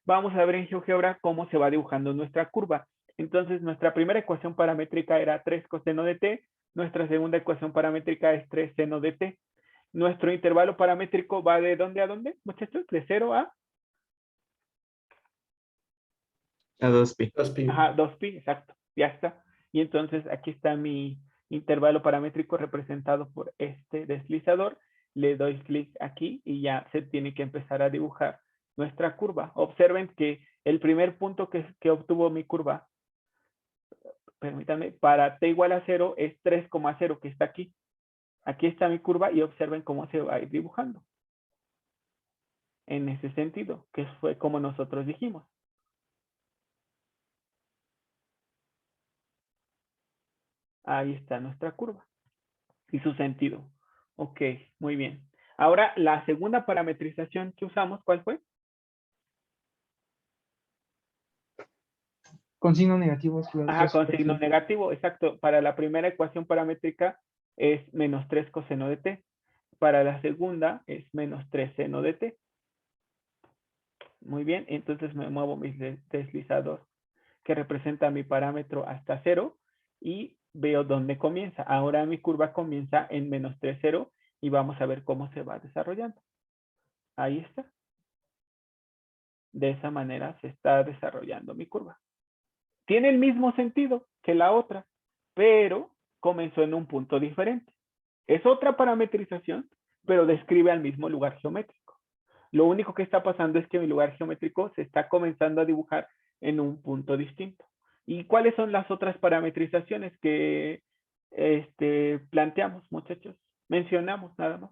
Vamos a ver en GeoGebra cómo se va dibujando nuestra curva. Entonces, nuestra primera ecuación paramétrica era 3 coseno de t. Nuestra segunda ecuación paramétrica es 3 seno de t. Nuestro intervalo paramétrico va de ¿dónde a dónde, muchachos? De 0 a 2pi. 2pi. Ajá, 2pi, exacto. Ya está. Y entonces aquí está mi intervalo paramétrico representado por este deslizador. Le doy clic aquí y ya se tiene que empezar a dibujar nuestra curva. Observen que el primer punto que obtuvo mi curva, permítanme, para t igual a 0 es 3,0 que está aquí. Aquí está mi curva y observen cómo se va a ir dibujando. En ese sentido, que fue como nosotros dijimos. Ahí está nuestra curva y su sentido. Ok, muy bien. Ahora, la segunda parametrización que usamos, ¿cuál fue? Con signo negativo. Ajá, con signo negativo, exacto. Para la primera ecuación paramétrica es menos 3 coseno de t. Para la segunda es menos 3 seno de t. Muy bien, entonces me muevo mi deslizador que representa mi parámetro hasta 0 y veo dónde comienza. Ahora mi curva comienza en menos 3, 0 y vamos a ver cómo se va desarrollando. Ahí está. De esa manera se está desarrollando mi curva. Tiene el mismo sentido que la otra, pero comenzó en un punto diferente. Es otra parametrización, pero describe al mismo lugar geométrico. Lo único que está pasando es que mi lugar geométrico se está comenzando a dibujar en un punto distinto. ¿Y cuáles son las otras parametrizaciones que planteamos, muchachos? Mencionamos nada más.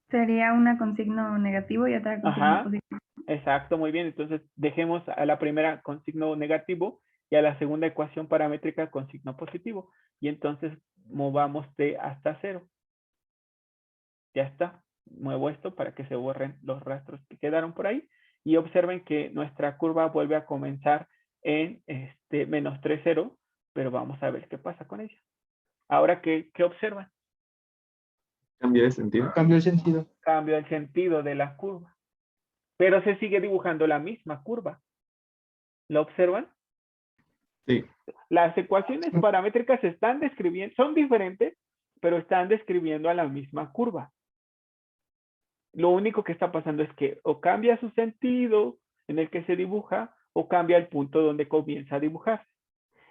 Sería una con signo negativo y otra con signo positivo. Exacto, muy bien. Entonces dejemos a la primera con signo negativo y a la segunda ecuación paramétrica con signo positivo. Y entonces movamos t hasta 0. Ya está. Muevo esto para que se borren los rastros que quedaron por ahí. Y observen que nuestra curva vuelve a comenzar en menos 3, 0. Pero vamos a ver qué pasa con ella. Ahora, ¿qué observan? Cambio de sentido. Cambio el sentido. Cambio el sentido de la curva. Pero se sigue dibujando la misma curva. ¿Lo observan? Sí. Las ecuaciones paramétricas están describiendo, son diferentes, pero están describiendo a la misma curva. Lo único que está pasando es que o cambia su sentido en el que se dibuja o cambia el punto donde comienza a dibujarse.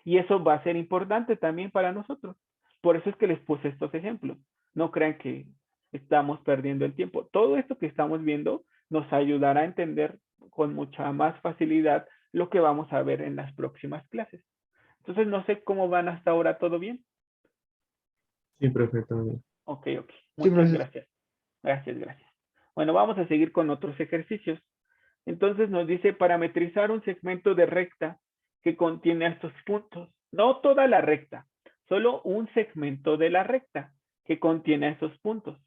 Y eso va a ser importante también para nosotros. Por eso es que les puse estos ejemplos. No crean que estamos perdiendo el tiempo. Todo esto que estamos viendo nos ayudará a entender con mucha más facilidad lo que vamos a ver en las próximas clases. Entonces, no sé cómo van hasta ahora, ¿todo bien? Sí, profe, todo bien. Ok. Muchas gracias. Gracias. Bueno, vamos a seguir con otros ejercicios. Entonces nos dice parametrizar un segmento de recta que contiene estos puntos. No toda la recta, solo un segmento de la recta que contiene esos puntos.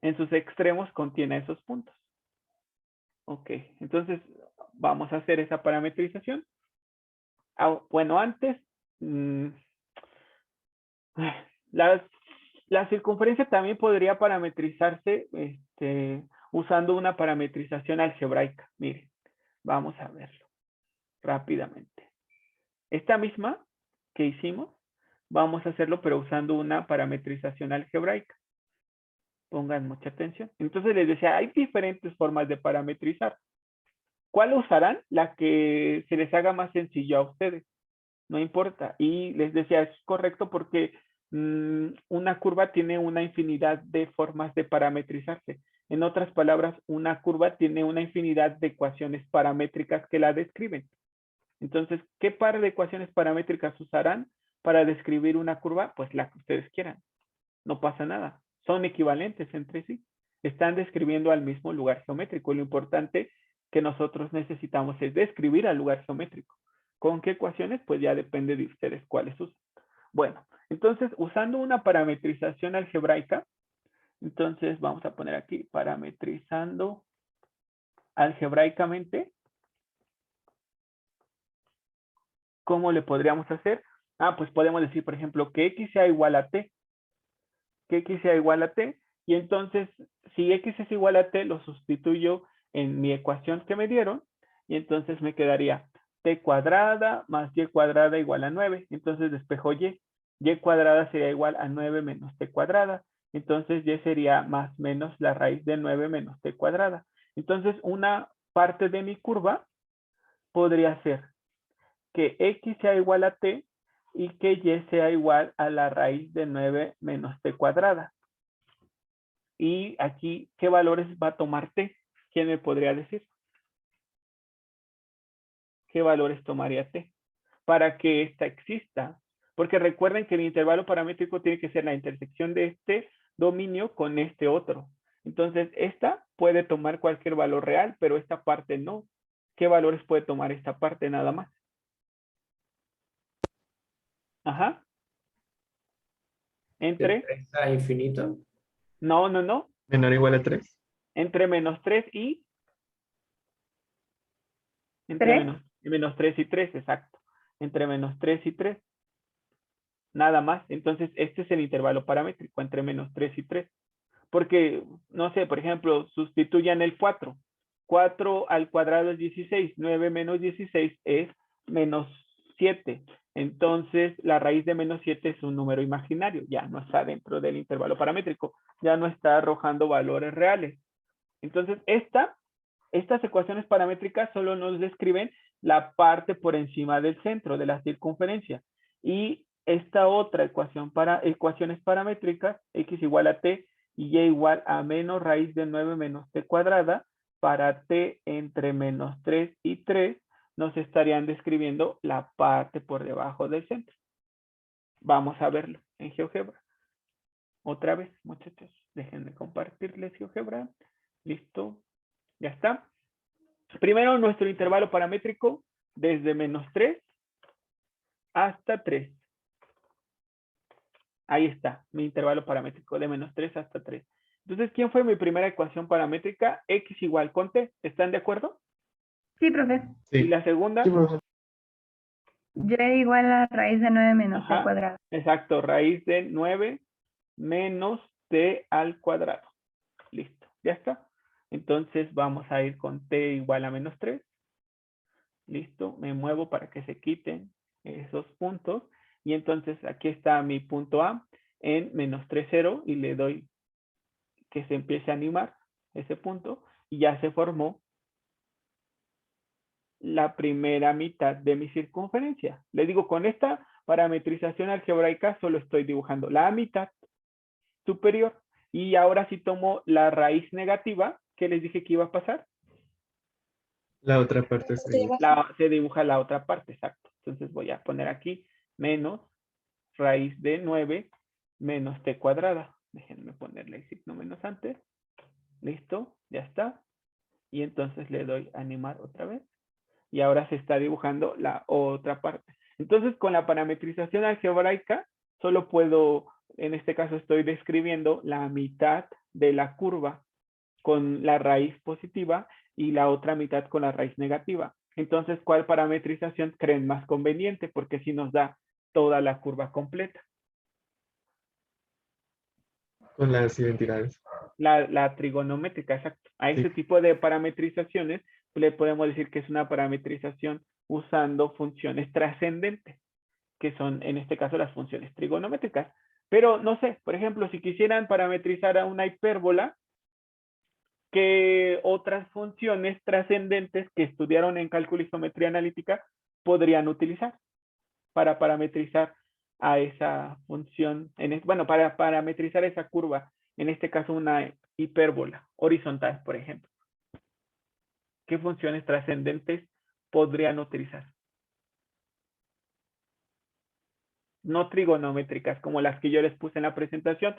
En sus extremos contiene esos puntos. Ok, entonces vamos a hacer esa parametrización. Bueno, antes, la circunferencia también podría parametrizarse usando una parametrización algebraica. Miren, vamos a verlo rápidamente. Esta misma que hicimos, vamos a hacerlo pero usando una parametrización algebraica. Pongan mucha atención. Entonces les decía, hay diferentes formas de parametrizar. ¿Cuál usarán? La que se les haga más sencillo a ustedes. No importa. Y les decía, es correcto porque una curva tiene una infinidad de formas de parametrizarse. En otras palabras, una curva tiene una infinidad de ecuaciones paramétricas que la describen. Entonces, ¿qué par de ecuaciones paramétricas usarán para describir una curva? Pues la que ustedes quieran. No pasa nada. Son equivalentes entre sí. Están describiendo al mismo lugar geométrico. Lo importante que nosotros necesitamos es describir al lugar geométrico. ¿Con qué ecuaciones? Pues ya depende de ustedes cuáles usan. Bueno, entonces usando una parametrización algebraica, entonces vamos a poner aquí parametrizando algebraicamente. ¿Cómo le podríamos hacer? Pues podemos decir, por ejemplo, que x sea igual a t. Que x sea igual a t. Y entonces, si x es igual a t, lo sustituyo en mi ecuación que me dieron. Y entonces me quedaría t cuadrada más y cuadrada igual a 9. Entonces despejo y. Y cuadrada sería igual a 9 menos t cuadrada. Entonces y sería más menos la raíz de 9 menos t cuadrada. Entonces una parte de mi curva podría ser que x sea igual a t y que y sea igual a la raíz de 9 menos t cuadrada. Y aquí, ¿qué valores va a tomar t? ¿Quién me podría decir? ¿Qué valores tomaría t? Para que esta exista. Porque recuerden que el intervalo paramétrico tiene que ser la intersección de este dominio con este otro. Entonces, esta puede tomar cualquier valor real, pero esta parte no. ¿Qué valores puede tomar esta parte nada más? Ajá. Entre. ¿A infinito? No, no, no. Menor o igual a 3. Entre menos 3 y. Entre menos 3 y 3, exacto. Entre menos 3 y 3. Nada más. Entonces, este es el intervalo paramétrico entre menos 3 y 3. Porque, no sé, por ejemplo, sustituyan el 4. 4 al cuadrado es 16. 9 menos 16 es menos 7. Entonces, la raíz de menos 7 es un número imaginario. Ya no está dentro del intervalo paramétrico. Ya no está arrojando valores reales. Entonces, estas ecuaciones paramétricas solo nos describen la parte por encima del centro de la circunferencia. Y esta otra ecuación para ecuaciones paramétricas, x igual a t y y igual a menos raíz de 9 menos t cuadrada, para t entre menos 3 y 3, nos estarían describiendo la parte por debajo del centro. Vamos a verlo en GeoGebra. Otra vez, muchachos, déjenme compartirles GeoGebra. Listo. Ya está. Primero nuestro intervalo paramétrico desde menos 3 hasta 3. Ahí está, mi intervalo paramétrico de menos 3 hasta 3. Entonces, ¿quién fue mi primera ecuación paramétrica? X igual con T. ¿Están de acuerdo? Sí, profe. Sí. ¿Y la segunda? Sí, profesor. Y igual a raíz de 9 menos t cuadrado. Exacto, raíz de 9 menos t al cuadrado. Listo, ya está. Entonces vamos a ir con t igual a menos 3. Listo, me muevo para que se quiten esos puntos. Y entonces aquí está mi punto A en menos 3, 0 y le doy que se empiece a animar ese punto y ya se formó la primera mitad de mi circunferencia. Le digo, con esta parametrización algebraica solo estoy dibujando la mitad superior y ahora si tomo la raíz negativa, ¿qué les dije que iba a pasar? La otra parte se dibuja la otra parte, exacto. Entonces voy a poner aquí menos raíz de 9 menos t cuadrada. Déjenme ponerle el signo menos antes. Listo, ya está. Y entonces le doy a animar otra vez. Y ahora se está dibujando la otra parte. Entonces con la parametrización algebraica solo puedo, en este caso estoy describiendo la mitad de la curva con la raíz positiva y la otra mitad con la raíz negativa. Entonces, ¿cuál parametrización creen más conveniente? Porque si nos da toda la curva completa. Con las identidades. La trigonométrica, exacto. A ese tipo de parametrizaciones le podemos decir que es una parametrización usando funciones trascendentes, que son en este caso las funciones trigonométricas. Pero no sé, por ejemplo, si quisieran parametrizar a una hipérbola, ¿qué otras funciones trascendentes que estudiaron en cálculo y geometría analítica podrían utilizar para parametrizar a esa función? Bueno, para parametrizar esa curva, en este caso una hipérbola horizontal, por ejemplo. ¿Qué funciones trascendentes podrían utilizar? No trigonométricas, como las que yo les puse en la presentación.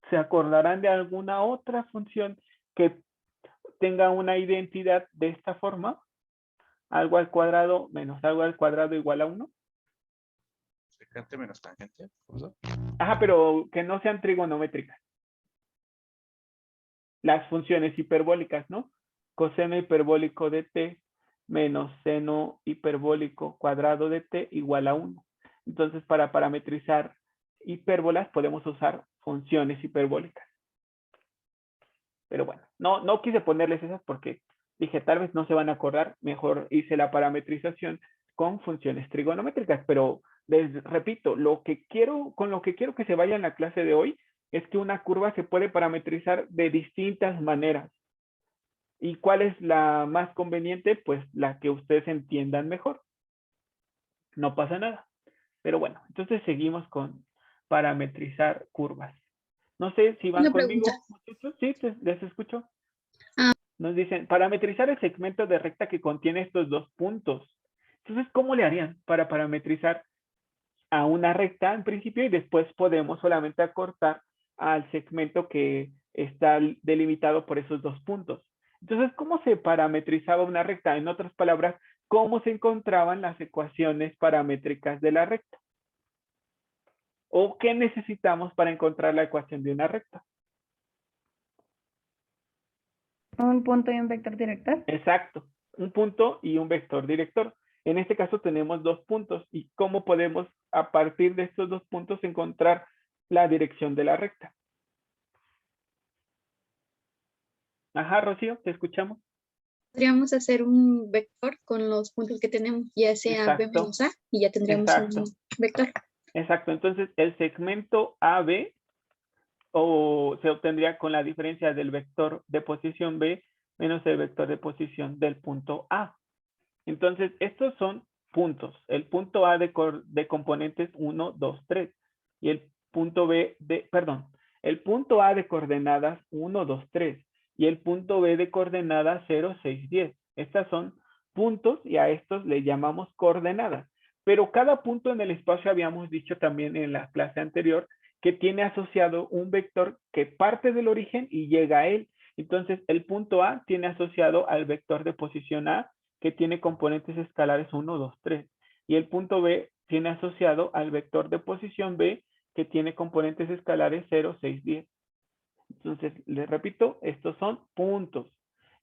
¿Se acordarán de alguna otra función que tenga una identidad de esta forma? Algo al cuadrado menos algo al cuadrado igual a 1. Secante menos tangente. Ajá, pero que no sean trigonométricas. Las funciones hiperbólicas, ¿no? Coseno hiperbólico de t menos seno hiperbólico cuadrado de t igual a 1. Entonces, para parametrizar hipérbolas podemos usar funciones hiperbólicas. Pero bueno, no quise ponerles esas porque dije, tal vez no se van a acordar. Mejor hice la parametrización con funciones trigonométricas. Pero les repito, con lo que quiero que se vaya en la clase de hoy es que una curva se puede parametrizar de distintas maneras. ¿Y cuál es la más conveniente? Pues la que ustedes entiendan mejor. No pasa nada. Pero bueno, entonces seguimos con parametrizar curvas. No sé si van conmigo, muchachos. Sí, les escucho. Nos dicen, parametrizar el segmento de recta que contiene estos dos puntos. Entonces, ¿cómo le harían para parametrizar a una recta en principio y después podemos solamente acortar al segmento que está delimitado por esos dos puntos? Entonces, ¿cómo se parametrizaba una recta? En otras palabras, ¿cómo se encontraban las ecuaciones paramétricas de la recta? ¿O qué necesitamos para encontrar la ecuación de una recta? Un punto y un vector director. Exacto, un punto y un vector director. En este caso tenemos dos puntos. ¿Y cómo podemos a partir de estos dos puntos encontrar la dirección de la recta? Ajá, Rocío, te escuchamos. Podríamos hacer un vector con los puntos que tenemos, ya sea B menos A, y ya tendríamos un vector. Exacto, entonces el segmento AB se obtendría con la diferencia del vector de posición B menos el vector de posición del punto A. Entonces, estos son puntos. El punto A de componentes 1, 2, 3. Y el punto B el punto A de coordenadas 1, 2, 3. Y el punto B de coordenadas 0, 6, 10. Estas son puntos y a estos le llamamos coordenadas. Pero cada punto en el espacio habíamos dicho también en la clase anterior que tiene asociado un vector que parte del origen y llega a él. Entonces, el punto A tiene asociado al vector de posición A, que tiene componentes escalares 1, 2, 3. Y el punto B tiene asociado al vector de posición B, que tiene componentes escalares 0, 6, 10. Entonces, les repito, estos son puntos.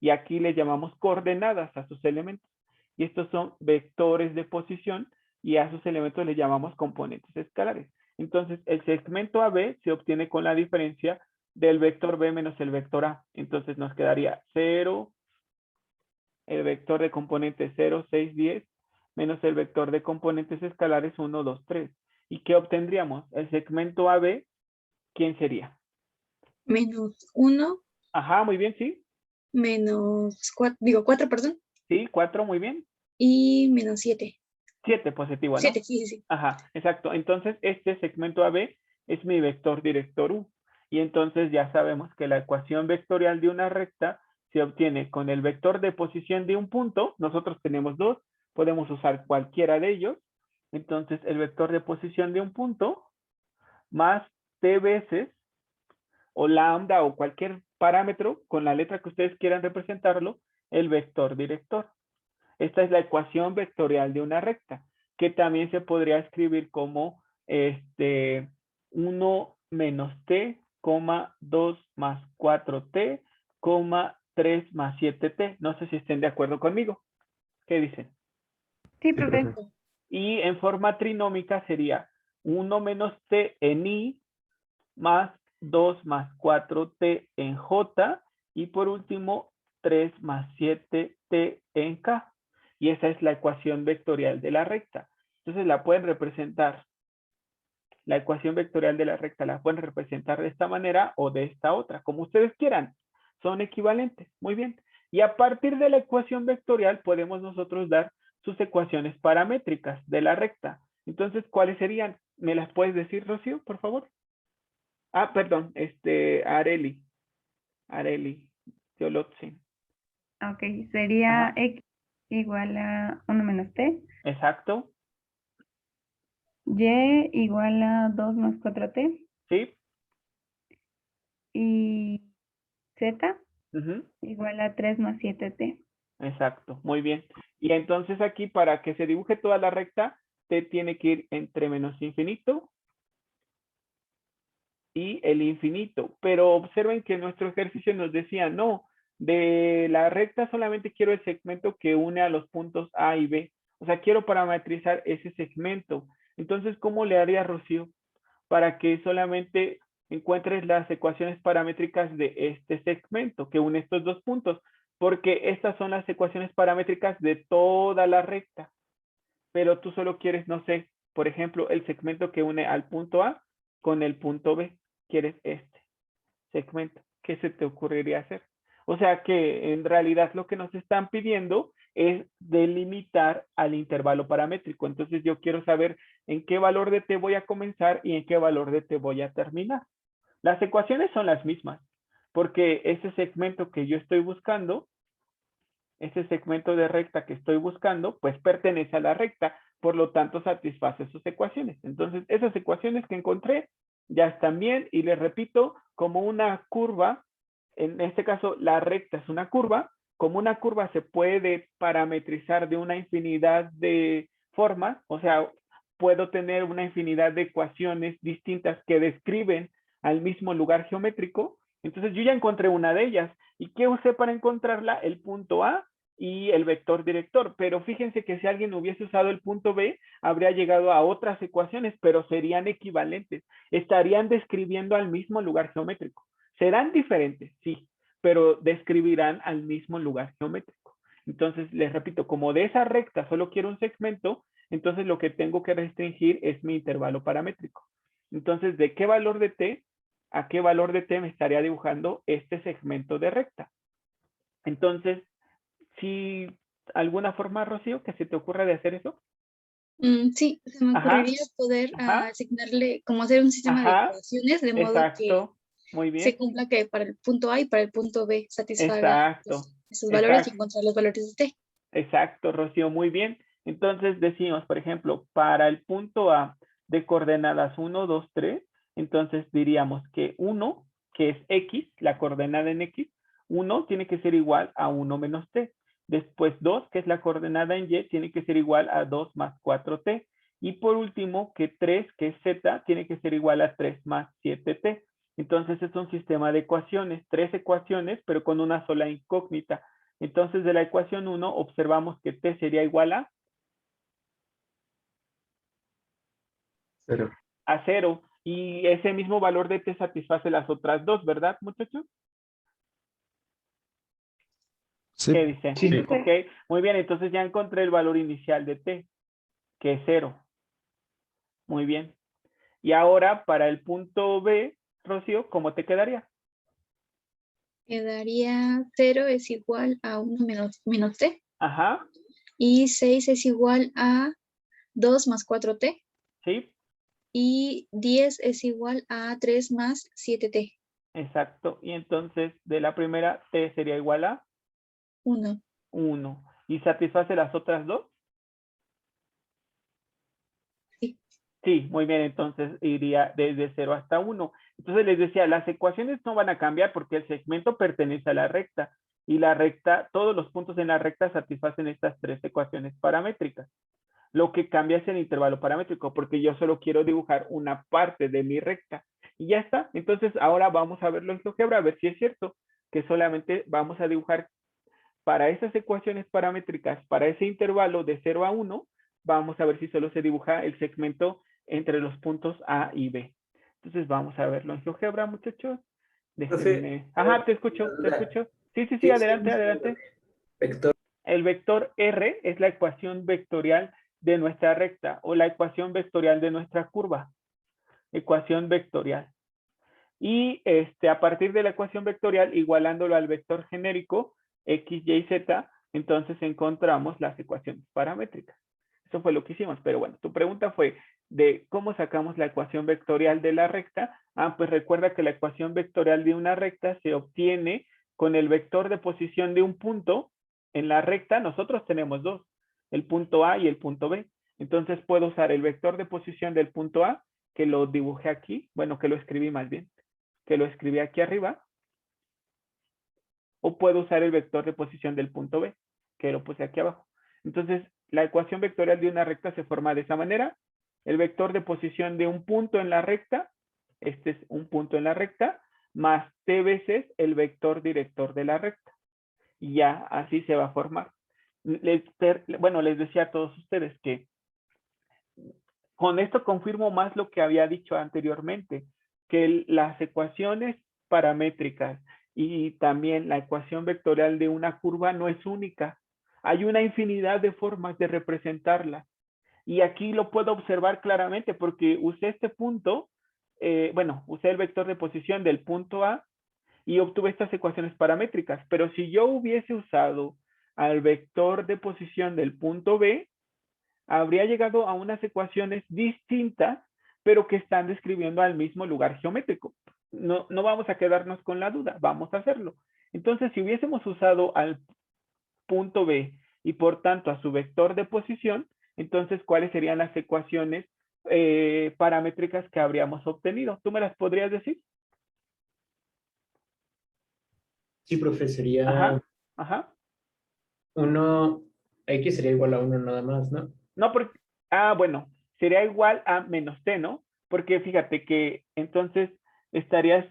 Y aquí le llamamos coordenadas a sus elementos. Y estos son vectores de posición y a sus elementos le llamamos componentes escalares. Entonces, el segmento AB se obtiene con la diferencia del vector B menos el vector A. Entonces, nos quedaría 0, el vector de componentes 0, 6, 10, menos el vector de componentes escalares 1, 2, 3. ¿Y qué obtendríamos? El segmento AB, ¿quién sería? Menos 1. Ajá, muy bien, sí. Menos 4, 4, perdón. Sí, 4, muy bien. Y menos 7. 7 positivo, ¿no? 7, sí. Ajá, exacto. Entonces, este segmento AB es mi vector director U. Y entonces ya sabemos que la ecuación vectorial de una recta se obtiene con el vector de posición de un punto. Nosotros tenemos dos, podemos usar cualquiera de ellos. Entonces, el vector de posición de un punto más t veces o lambda o cualquier parámetro con la letra que ustedes quieran representarlo, el vector director. Esta es la ecuación vectorial de una recta, que también se podría escribir como 1 menos t, 2 más 4t, 3 más 7t. No sé si estén de acuerdo conmigo. ¿Qué dicen? Sí, profe. Y en forma trinómica sería 1 menos t en i más 2 más 4t en j y por último 3 más 7t en k. Y esa es la ecuación vectorial de la recta. Entonces la pueden representar. La ecuación vectorial de la recta la pueden representar de esta manera o de esta otra, como ustedes quieran. Son equivalentes. Muy bien. Y a partir de la ecuación vectorial podemos nosotros dar sus ecuaciones paramétricas de la recta. Entonces, ¿cuáles serían? ¿Me las puedes decir, Rocío, por favor? Ah, perdón, Areli. Areli Teolotzi. Ok, sería Ajá. x igual a 1 menos t. Exacto. Y igual a 2 más 4t. Sí. Y z Ujú. igual a 3 más 7t. Exacto, muy bien. Y entonces aquí para que se dibuje toda la recta, t tiene que ir entre menos infinito y el infinito. Pero observen que nuestro ejercicio nos decía, no, de la recta solamente quiero el segmento que une a los puntos A y B. O sea, quiero parametrizar ese segmento. Entonces, ¿cómo le haría, Rocío, para que solamente encuentres las ecuaciones paramétricas de este segmento que une estos dos puntos? Porque estas son las ecuaciones paramétricas de toda la recta. Pero tú solo quieres, no sé, por ejemplo, el segmento que une al punto A con el punto B. Quieres este segmento. ¿Qué se te ocurriría hacer? O sea que en realidad lo que nos están pidiendo es delimitar al intervalo paramétrico. Entonces yo quiero saber en qué valor de t voy a comenzar y en qué valor de t voy a terminar. Las ecuaciones son las mismas, porque ese segmento que yo estoy buscando, ese segmento de recta que estoy buscando, pues pertenece a la recta, por lo tanto satisface sus ecuaciones. Entonces, esas ecuaciones que encontré ya están bien y les repito, como una curva, en este caso la recta es una curva, como una curva se puede parametrizar de una infinidad de formas, o sea, puedo tener una infinidad de ecuaciones distintas que describen al mismo lugar geométrico. Entonces yo ya encontré una de ellas. ¿Y qué usé para encontrarla? El punto A y el vector director. Pero fíjense que si alguien hubiese usado el punto B, habría llegado a otras ecuaciones, pero serían equivalentes. Estarían describiendo al mismo lugar geométrico. Serán diferentes, sí, pero describirán al mismo lugar geométrico. Entonces, les repito, como de esa recta solo quiero un segmento, entonces lo que tengo que restringir es mi intervalo paramétrico. Entonces, ¿de qué valor de t a qué valor de t me estaría dibujando este segmento de recta? Entonces, si alguna forma, Rocío, que se te ocurra de hacer eso. Sí, se me ocurriría poder asignarle, como hacer un sistema de ecuaciones, de modo que muy bien. se cumpla que para el punto A y para el punto B satisfaga esos valores y encontrar los valores de t. Exacto, Rocío, muy bien. Entonces decimos, por ejemplo, para el punto A de coordenadas 1, 2, 3, entonces diríamos que 1, que es x, la coordenada en x, 1 tiene que ser igual a 1 menos t. Después 2, que es la coordenada en y, tiene que ser igual a 2 más 4t. Y por último, que 3, que es z, tiene que ser igual a 3 más 7t. Entonces es un sistema de ecuaciones, 3 ecuaciones, pero con una sola incógnita. Entonces de la ecuación 1 observamos que t sería igual a 0. A 0. Y ese mismo valor de t satisface las otras dos, ¿verdad, muchachos? Sí. ¿Qué dicen? Sí. Ok, muy bien, entonces ya encontré el valor inicial de t, que es 0. Muy bien. Y ahora para el punto B, Rocío, ¿cómo te quedaría? Quedaría 0 es igual a 1 menos t. Ajá. Y 6 es igual a 2 más 4t. Sí. Y 10 es igual a 3 más 7t. Exacto. Y entonces de la primera, t sería igual a 1. 1. ¿Y satisface las otras dos? Sí. Sí, muy bien, entonces iría desde 0 hasta 1. Entonces les decía, las ecuaciones no van a cambiar porque el segmento pertenece a la recta. Y la recta, todos los puntos en la recta satisfacen estas tres ecuaciones paramétricas. Lo que cambia es el intervalo paramétrico, porque yo solo quiero dibujar una parte de mi recta. Y ya está. Entonces ahora vamos a verlo en GeoGebra, a ver si es cierto que solamente vamos a dibujar para esas ecuaciones paramétricas, para ese intervalo de 0 a 1, vamos a ver si solo se dibuja el segmento entre los puntos A y B. Entonces vamos a verlo en GeoGebra, muchachos. Déjenme. Ajá, te escucho, te escucho. Sí, adelante, adelante. Vector. El vector R es la ecuación vectorial de nuestra recta o la ecuación vectorial de nuestra curva. Ecuación vectorial. Y a partir de la ecuación vectorial, igualándolo al vector genérico, X, Y, Z, entonces encontramos las ecuaciones paramétricas. Eso fue lo que hicimos. Pero bueno, tu pregunta fue de cómo sacamos la ecuación vectorial de la recta. Pues recuerda que la ecuación vectorial de una recta se obtiene con el vector de posición de un punto. En la recta nosotros tenemos dos, el punto A y el punto B. Entonces puedo usar el vector de posición del punto A, que lo dibujé aquí, bueno, que lo escribí más bien, que lo escribí aquí arriba, o puedo usar el vector de posición del punto B, que lo puse aquí abajo. Entonces, la ecuación vectorial de una recta se forma de esa manera. El vector de posición de un punto en la recta, este es un punto en la recta, más t veces el vector director de la recta. Y ya así se va a formar. Bueno, les decía a todos ustedes que con esto confirmo más lo que había dicho anteriormente, que las ecuaciones paramétricas y también la ecuación vectorial de una curva no es única. Hay una infinidad de formas de representarla. Y aquí lo puedo observar claramente porque usé este punto, usé el vector de posición del punto A y obtuve estas ecuaciones paramétricas. Pero si yo hubiese usado al vector de posición del punto B, habría llegado a unas ecuaciones distintas, pero que están describiendo al mismo lugar geométrico. No vamos a quedarnos con la duda, vamos a hacerlo. Entonces, si hubiésemos usado al punto B y por tanto a su vector de posición, entonces, ¿cuáles serían las ecuaciones paramétricas que habríamos obtenido? ¿Tú me las podrías decir? Sí, profe, sería Ajá. 1, X sería igual a 1 nada más, ¿no? No, porque, bueno, sería igual a menos t, ¿no? Porque fíjate que entonces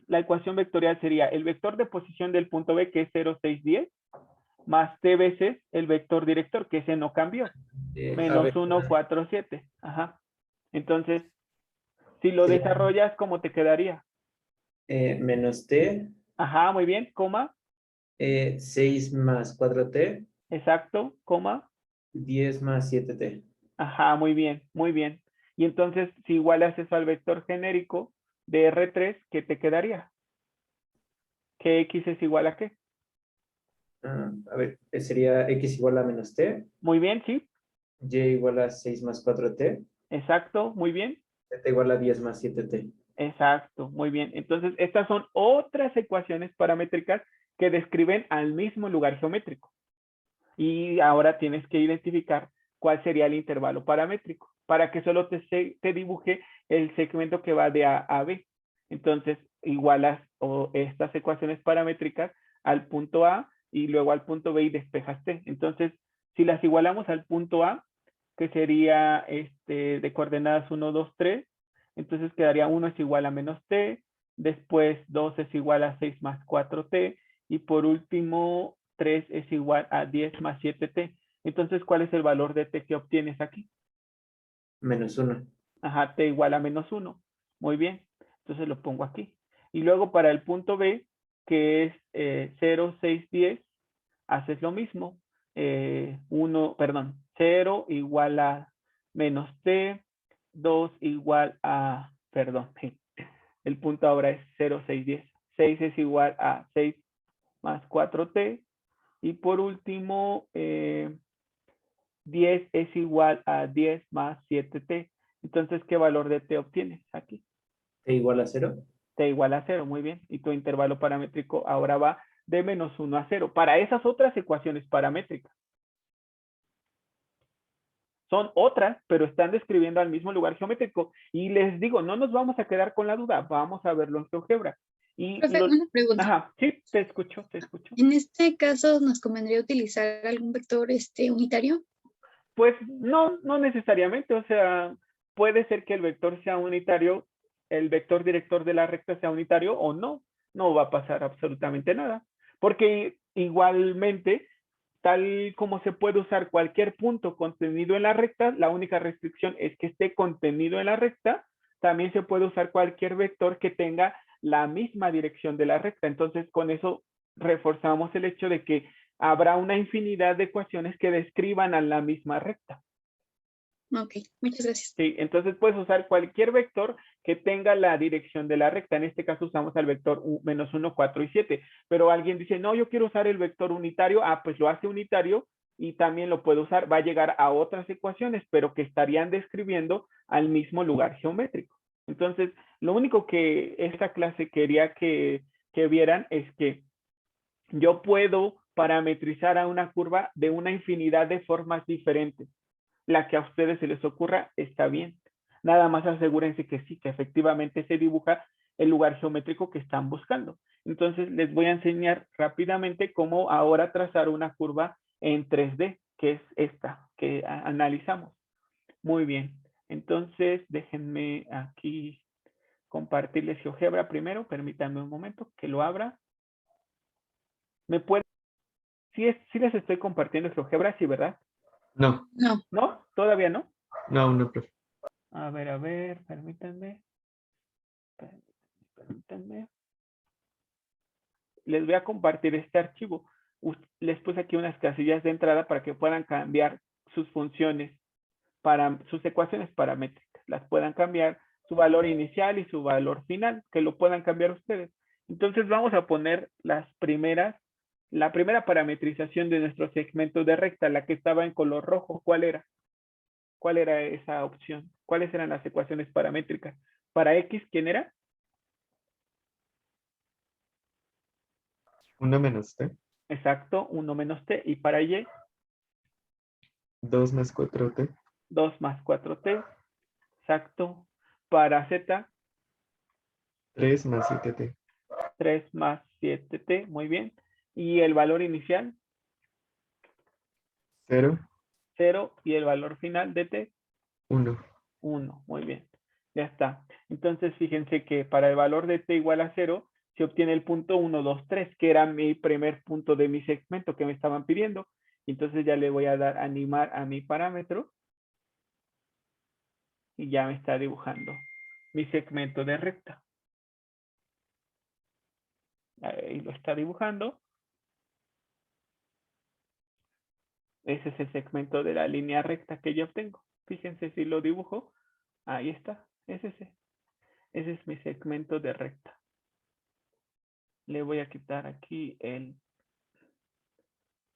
la ecuación vectorial sería el vector de posición del punto B, que es 0, 6, 10, más t veces el vector director, que ese no cambió, menos 1, 4, 7. Ajá. Entonces, si lo desarrollas, ¿cómo te quedaría? Menos t. Ajá, muy bien, coma. 6 más 4t. Exacto, coma. 10 más 7t. Ajá, muy bien, muy bien. Y entonces, si igualas eso al vector genérico de R3, ¿qué te quedaría? ¿Qué X es igual a qué? A ver, sería X igual a menos t. Muy bien, sí. Y igual a 6 más 4t. Exacto, muy bien. Z igual a 10 más 7t. Exacto, muy bien. Entonces, estas son otras ecuaciones paramétricas que describen al mismo lugar geométrico. Y ahora tienes que identificar cuál sería el intervalo paramétrico para que solo te dibuje el segmento que va de A a B. Entonces, igualas estas ecuaciones paramétricas al punto A y luego al punto B y despejas T. Entonces, si las igualamos al punto A, que sería de coordenadas 1, 2, 3, entonces quedaría 1 es igual a menos T, después 2 es igual a 6 más 4T, y por último 3 es igual a 10 más 7T. Entonces, ¿cuál es el valor de T que obtienes aquí? Menos 1. Ajá, T igual a menos 1. Muy bien. Entonces lo pongo aquí. Y luego para el punto B, que es 0, 6, 10, haces lo mismo. 0 igual a menos T, 2 igual a, el punto ahora es 0, 6, 10. 6 es igual a 6 más 4T. Y por último, 10 es igual a 10 más 7T. Entonces, ¿qué valor de T obtienes aquí? T igual a 0. T igual a 0, muy bien. Y tu intervalo paramétrico ahora va de menos 1 a 0. Para esas otras ecuaciones paramétricas. Son otras, pero están describiendo al mismo lugar geométrico. Y les digo, no nos vamos a quedar con la duda. Vamos a verlo en GeoGebra. Profe, una pregunta. Ajá, sí, te escucho. En este caso, ¿nos convendría utilizar algún vector unitario? Pues no necesariamente. O sea, puede ser que el vector sea unitario, el vector director de la recta sea unitario o no. No va a pasar absolutamente nada. Porque igualmente, tal como se puede usar cualquier punto contenido en la recta, la única restricción es que esté contenido en la recta. También se puede usar cualquier vector que tenga la misma dirección de la recta. Entonces, con eso reforzamos el hecho de que habrá una infinidad de ecuaciones que describan a la misma recta. Ok, muchas gracias. Sí, entonces puedes usar cualquier vector que tenga la dirección de la recta. En este caso usamos el vector menos 1, 4 y 7. Pero alguien dice, no, yo quiero usar el vector unitario. Ah, pues lo hace unitario y también lo puede usar. Va a llegar a otras ecuaciones, pero que estarían describiendo al mismo lugar geométrico. Entonces, lo único que esta clase quería que vieran es que yo puedo parametrizar a una curva de una infinidad de formas diferentes. La que a ustedes se les ocurra está bien. Nada más asegúrense que sí, que efectivamente se dibuja el lugar geométrico que están buscando. Entonces les voy a enseñar rápidamente cómo ahora trazar una curva en 3D, que es esta que analizamos. Muy bien. Entonces déjenme aquí compartirles GeoGebra primero. Permítanme un momento que lo abra. ¿Me pueden? Sí les estoy compartiendo GeoGebra, sí, ¿verdad? No. No. ¿No? ¿Todavía no? No, no, profe. A ver, permítanme. Permítanme. Les voy a compartir este archivo. Les puse aquí unas casillas de entrada para que puedan cambiar sus funciones, para sus ecuaciones paramétricas. Las puedan cambiar su valor inicial y su valor final, que lo puedan cambiar ustedes. Entonces vamos a poner la primera parametrización de nuestro segmento de recta, la que estaba en color rojo. ¿Cuál era? ¿Cuál era esa opción? ¿Cuáles eran las ecuaciones paramétricas? Para X, ¿quién era? 1 menos t. Exacto, 1 menos t. ¿Y para Y? 2 más 4t. 2 más 4t. Exacto. Para Z? 3 más 7t. 3 más 7t. Muy bien. ¿Y el valor inicial? 0. 0. ¿Y el valor final de t? 1. 1. Muy bien. Ya está. Entonces, fíjense que para el valor de t igual a 0, se obtiene el punto 1, 2, 3, que era mi primer punto de mi segmento que me estaban pidiendo. Entonces ya le voy a dar animar a mi parámetro. Y ya me está dibujando mi segmento de recta. Ahí lo está dibujando. Ese es el segmento de la línea recta que yo obtengo. Fíjense si lo dibujo. Ahí está. Ese es mi segmento de recta. Le voy a quitar aquí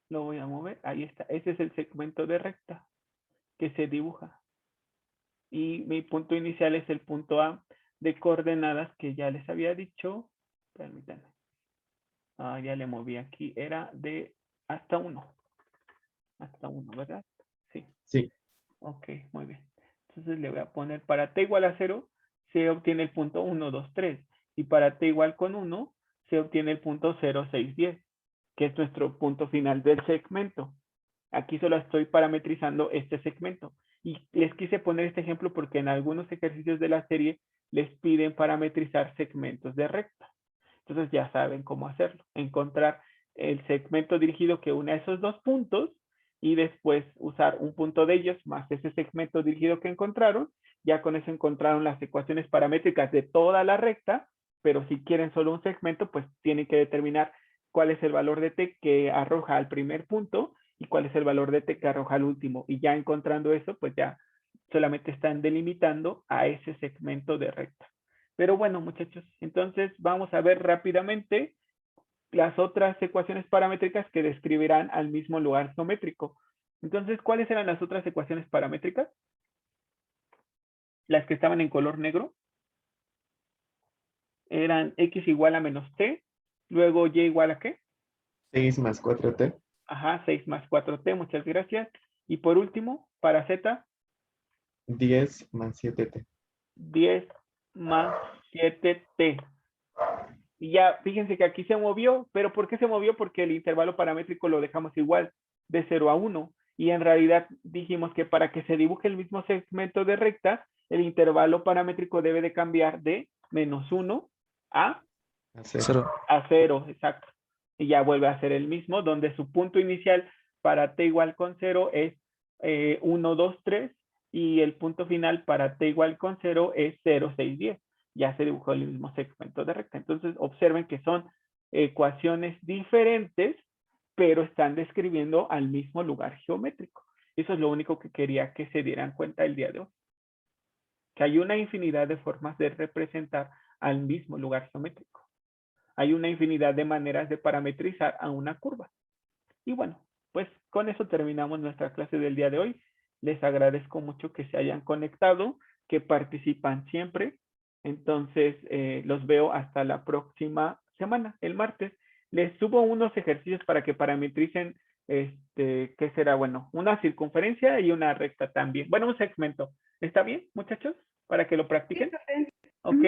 lo voy a mover. Ahí está. Ese es el segmento de recta que se dibuja. Y mi punto inicial es el punto A de coordenadas que ya les había dicho. Permítanme. Ya le moví aquí. Era de hasta 1. Hasta 1, ¿verdad? Sí. Sí. Ok, muy bien. Entonces le voy a poner para t igual a 0, se obtiene el punto 1, 2, 3. Y para t igual con 1, se obtiene el punto 0, 6, 10, que es nuestro punto final del segmento. Aquí solo estoy parametrizando este segmento. Y les quise poner este ejemplo porque en algunos ejercicios de la serie les piden parametrizar segmentos de recta. Entonces ya saben cómo hacerlo. Encontrar el segmento dirigido que une a esos dos puntos y después usar un punto de ellos más ese segmento dirigido que encontraron. Ya con eso encontraron las ecuaciones paramétricas de toda la recta, pero si quieren solo un segmento, pues tienen que determinar cuál es el valor de t que arroja al primer punto y cuál es el valor de t que arroja al último. Y ya encontrando eso, pues ya solamente están delimitando a ese segmento de recta. Pero bueno, muchachos, entonces vamos a ver rápidamente las otras ecuaciones paramétricas que describirán al mismo lugar geométrico. Entonces, ¿cuáles eran las otras ecuaciones paramétricas? Las que estaban en color negro. Eran x igual a menos t, luego y igual a ¿qué? 6 más 4t. Ajá, 6 más 4t, muchas gracias. Y por último, para z. 10 más 7t. 10 más 7t. Y ya, fíjense que aquí se movió, pero ¿por qué se movió? Porque el intervalo paramétrico lo dejamos igual, de 0 a 1. Y en realidad dijimos que para que se dibuje el mismo segmento de recta, el intervalo paramétrico debe de cambiar de menos 1 a 0. A 0, exacto. y ya vuelve a ser el mismo, donde su punto inicial para t igual con 0 es 1, 2, 3, y el punto final para t igual con 0 es 0, 6, 10. Ya se dibujó el mismo segmento de recta. Entonces, observen que son ecuaciones diferentes, pero están describiendo al mismo lugar geométrico. Eso es lo único que quería que se dieran cuenta el día de hoy. Que hay una infinidad de formas de representar al mismo lugar geométrico. Hay una infinidad de maneras de parametrizar a una curva. Y bueno, pues con eso terminamos nuestra clase del día de hoy. Les agradezco mucho que se hayan conectado, que participan siempre. Entonces, los veo hasta la próxima semana, el martes. Les subo unos ejercicios para que parametricen, ¿qué será? Bueno, una circunferencia y una recta también. Bueno, un segmento. ¿Está bien, muchachos? Para que lo practiquen. Ok.